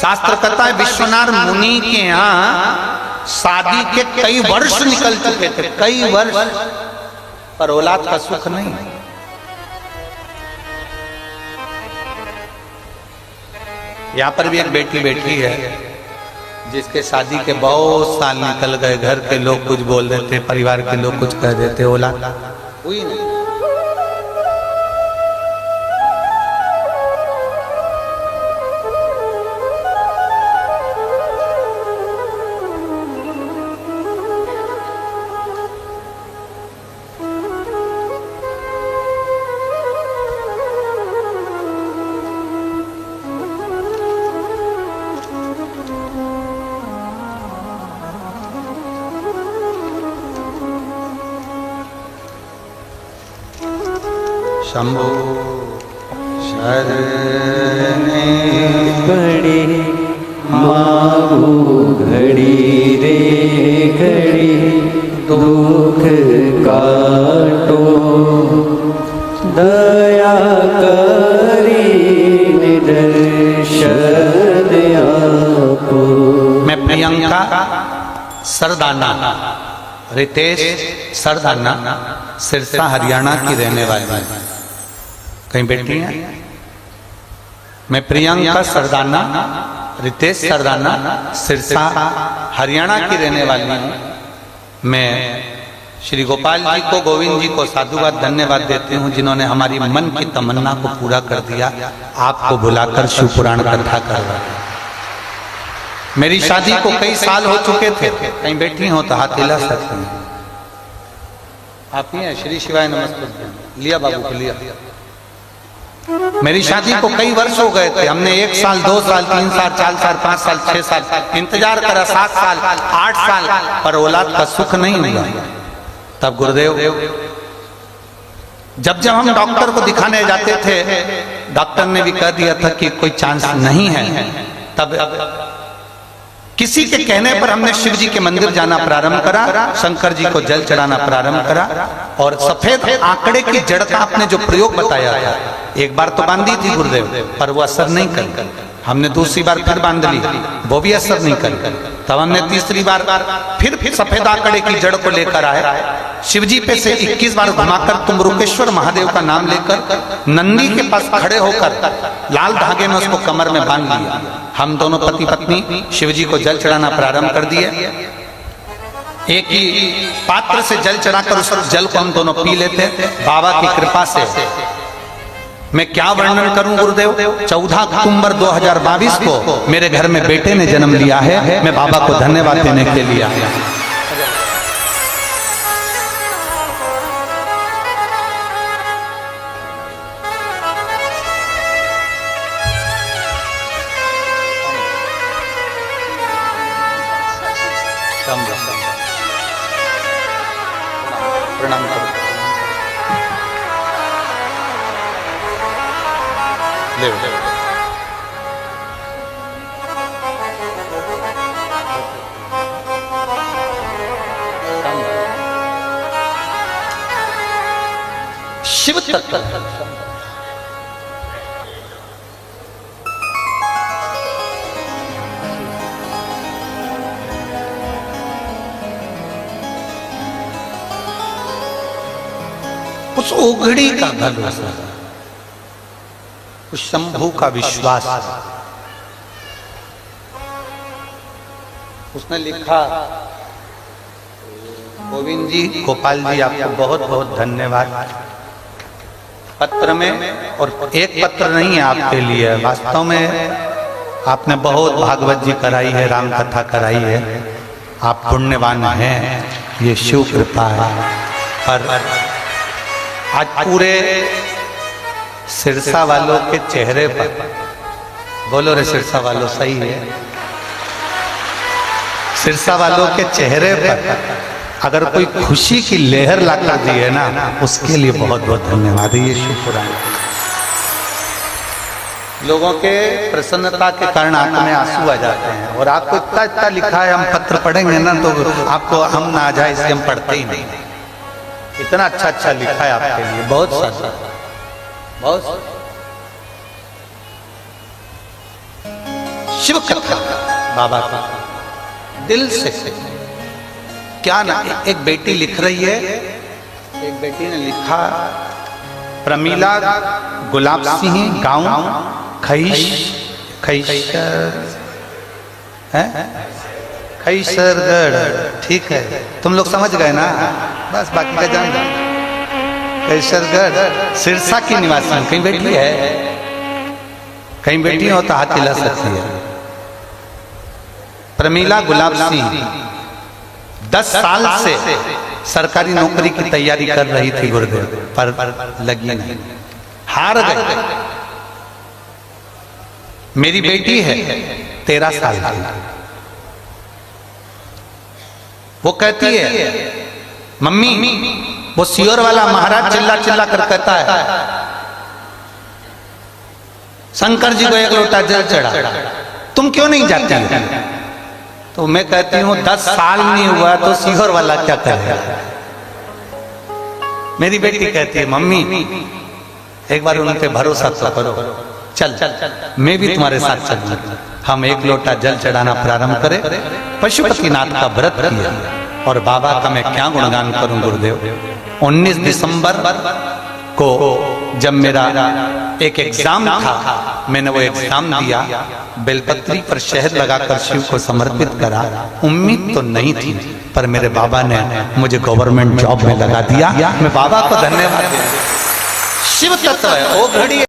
शास्त्र कहता है विश्वनाथ मुनि के यहाँ शादी के कई वर्ष निकल चुके थे, कई वर्ष, पर औलाद का सुख नहीं। यहाँ पर भी एक बेटी बैठी है, जिसके शादी के बहुत साल निकल गए, घर के लोग कुछ बोल देते, परिवार के लोग कुछ कह देते, औलाद हुई नहीं। शंभो शरणे बड़ी मागू घड़ी रे घड़ी दुख काटो दया करी निदर्शन आपो। मैं प्रियंका सरदाना, रितेश सरदाना, सिरसा हरियाणा की रहने वाली है। कहीं बैठी हैं? मैं प्रियंका सरदाना, रितेश सरदाना, सिरसा हरियाणा की रहने वाली हूँ। मैं श्री गोपाल जी को, गोविंद जी को साधुवाद धन्यवाद देती हूँ, जिन्होंने हमारी मन की तमन्ना को पूरा कर दिया, आपको बुलाकर शिव पुराण कथा करवा। मेरी शादी को कई साल हो चुके थे। कहीं बैठी हो तो हाथ हिला सकते हैं। आप ही हैं? श्री शिवाय नमस्ते। लिया बाबू को लिया। मेरी शादी को कई वर्ष हो गए थे। हमने 1 साल, 2 साल, 3 साल, 4 साल, 5 साल, 6 साल इंतजार करा, 7 साल, 8 साल, पर औलाद का सुख नहीं मिला। तब गुरुदेव, जब जब हम डॉक्टर को दिखाने जाते थे, डॉक्टर ने भी कह दिया था कि कोई चांस नहीं है। तब किसी के कहने पर हमने शिव जी के मंदिर जाना प्रारंभ करा, शंकर जी को जल चढ़ाना प्रारंभ करा, और सफेद आंकड़े की जड़ का आपने जो प्रयोग बताया था, एक बार तो बांधी थी गुरुदेव, पर वो असर नहीं कर। हमने दूसरी बार फिर बांध ली, वो भी असर नहीं कर। तब हमने तीसरी बार फिर सफेद आंकड़े की जड़ को लेकर आए, शिव जी पे से 21 बार घुमाकर तुम रुकेश्वर महादेव का नाम लेकर नंदी के पास खड़े होकर लाल धागे में उसको कमर में बांध लिया। हम दोनों पति पत्नी शिव जी को जल चढ़ाना प्रारंभ कर दिए। एक ही पात्र से जल चढ़ाकर उस जल को हम दोनों पी लेते। बाबा की कृपा से मैं क्या वर्णन करूं गुरुदेव, 14 अक्टूबर 2022 को मेरे घर में बेटे ने जन्म लिया है। मैं बाबा को धन्यवाद देने के लिए आया। प्रणाम करो। ले शिव तत्व उस ओघड़ी का भरोसा, उस शंभू का विश्वास। उसने लिखा, गोविंद जी, गोपाल जी, आपको बहुत बहुत धन्यवाद। पत्र में, और एक पत्र नहीं है आपके लिए, वास्तव में आपने बहुत भागवत जी कराई है, राम कथा कराई है, आप पुण्यवान हैं, ये शिव कृपा है। पर आज पूरे सिरसा वालों के चेहरे पर, बोलो रे सिरसा वालों, सही है, सिरसा वालों के चेहरे पर अगर कोई खुशी की लहर लाकर दी है ना, उसके लिए बहुत बहुत धन्यवाद है। ये शिव पुराण लोगों के प्रसन्नता के कारण आंख में आंसू आ जाते हैं। और आपको इतना इतना लिखा है, हम पत्र पढ़ेंगे ना तो आपको हम ना आ जाए, इसलिए हम पढ़ते ही नहीं। इतना अच्छा अच्छा लिखा है आपके लिए, बहुत सारा, बहुत। शिव कथा बाबा का दिल से क्या ना। एक बेटी लिख रही है, एक बेटी ने लिखा, प्रमीला गुलाब सिंह, गांव खैश, खैश है कैसरगढ़, ठीक है, तुम लोग समझ गए ना, बस बाकी का जान जाओ। कैसरगढ़ सिरसा की निवासी हूं। कहीं बैठी है, कहीं बैठी हो तो हाथ हिला सकती है। प्रमीला गुलाब सिंह 10 साल से सरकारी नौकरी की तैयारी कर रही थी गुरुदेव, पर लगी नहीं, हार गई। मेरी बेटी है 13 साल की, वो कहती है मम्मी, वो सियोर वाला महाराज चिल्ला चिल्ला कर कहता है शंकर जी को 1 लोटा जल चढ़ा, तुम क्यों नहीं जाती हो? तो मैं कहती हूं 10 साल नहीं हुआ तो सियोर वाला क्या करेगा। मेरी बेटी कहती है मम्मी एक बार उन पे भरोसा तो करो, चल मैं भी तुम्हारे साथ चलूंगा, हम 1 लोटा जल चढ़ाना प्रारंभ करें। पशुपतिनाथ का व्रत किया और बाबा का मैं क्या गुणगान करूं गुरुदेव। 19 दिसंबर को जब मेरा एक एग्जाम था, मैंने वो एग्जाम दिया, बेलपत्री पर शहद लगाकर शिव को समर्पित करा। उम्मीद तो नहीं थी, पर मेरे बाबा ने मुझे गवर्नमेंट जॉब में लगा दिया। मैं बाबा को धन्यवाद देता हूं। शिव तत्व है, वो घड़ी है,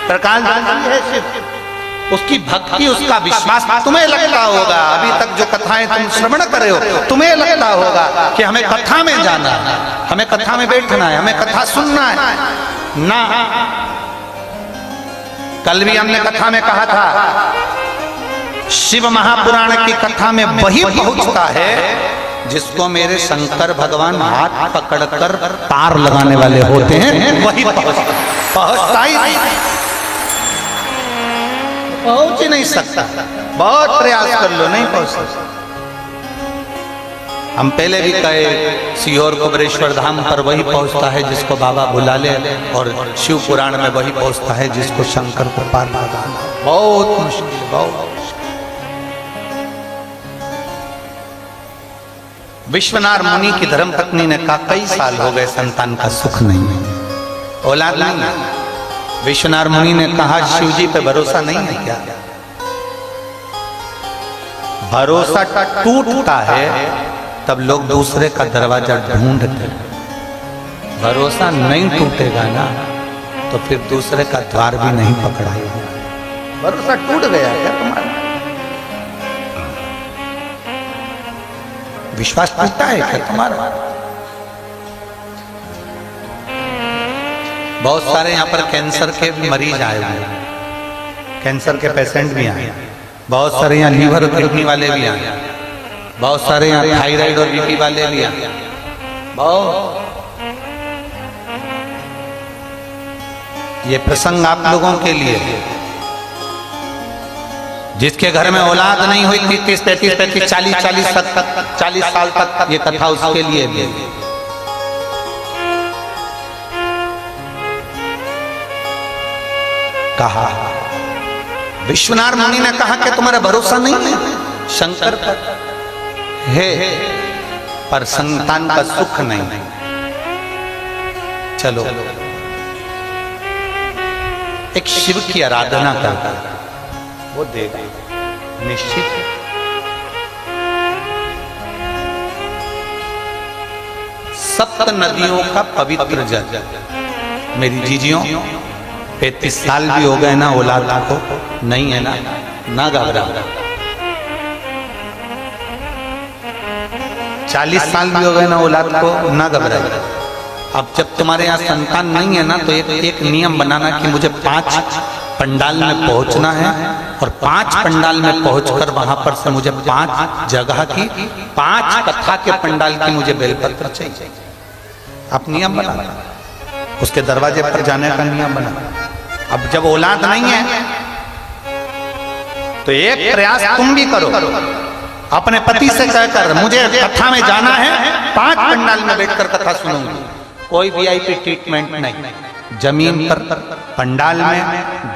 प्रकाश है शिव, उसकी भक्ति, उसका विश्वास। तुम्हें लगता होगा अभी तक जो कथाएं तुम श्रवण करे हो, तुम्हें लगता होगा कि हमें कथा में जाना है, हमें कथा में बैठना है, हमें कथा सुनना है ना। कल भी हमने कथा में कहा था, शिव महापुराण की कथा में वही पहुंचता है जिसको मेरे शंकर भगवान हाथ पकड़कर तार लगाने वाले होते हैं, वही पहुंचता ही पहुंच ही नहीं सकता। बहुत प्रयास कर लो, नहीं पहुंच सकता। हम पहले भी कहे सीहोर कुबरेश्वर धाम पर वही पहुंचता है जिसको बाबा बुला ले, और शिव पुराण में वही पहुंचता है जिसको शंकर को पार लगाना बहुत मुश्किल, बहुत मुश्किल। विश्वनाथ मुनि की धर्मपत्नी ने कहा कई साल हो गए संतान का सुख नहीं है, औलाद नहीं। विश्वनाथ मुनि ने कहा शिव जी पे भरोसा नहीं है क्या? भरोसा टूटता है तब लोग दूसरे का दरवाजा ढूंढते, भरोसा नहीं टूटेगा ना तो फिर दूसरे का द्वार भी नहीं पकड़ाएगा। भरोसा टूट गया क्या तुम्हारा? विश्वास टूटा है क्या तुम्हारा? बहुत सारे यहाँ पर कैंसर के मरीज आए हुए हैं, कैंसर के पेशेंट भी आए, बहुत सारे यहाँ लीवर और किडनी वाले भी आए, बहुत सारे यहाँ थायराइड और बीपी वाले भी आए। बहुत ये प्रसंग आप लोगों के लिए, जिसके घर में औलाद नहीं हुई 30, 35, 40 साल तक ये कथा उसके लिए भी। कहा विश्वनाथ मुनि ने कहा कि तुम्हारा भरोसा नहीं है शंकर पर है, पर संतान का सुख नहीं। चलो एक शिव की आराधना करता वो देगा निश्चित। सप्त नदियों का पवित्र जल, मेरी जीजियों 35 साल भी हो गए ना औलाद को, नहीं है ना घबरा। 40 साल भी हो गए ना औलाद को, ना घबरा। अब जब तुम्हारे यहाँ संतान नहीं है ना तो एक नियम बनाना कि मुझे 5 पंडाल में पहुंचना है, और 5 पंडाल में पहुंचकर वहां पर से मुझे 5 जगह की 5 कथा के पंडाल की मुझे बेलपत्र चाहिए। आप नियम बना, उसके दरवाजे पर जाने का नियम बना। अब जब औलाद नहीं है तो एक प्रयास तुम भी करो, अपने पति से कहकर मुझे कथा में जाना है, 5 पंडाल में बैठकर कथा सुनूंगी। कोई वीआईपी ट्रीटमेंट नहीं, जमीन पर पंडाल में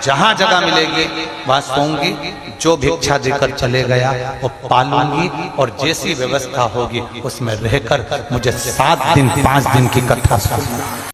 जहां जगह मिलेगी वहां सोऊंगी, जो भिक्षा देकर चले गया वो पालूंगी, और जैसी व्यवस्था होगी उसमें रहकर मुझे 7 दिन 5 दिन की कथा सुनना।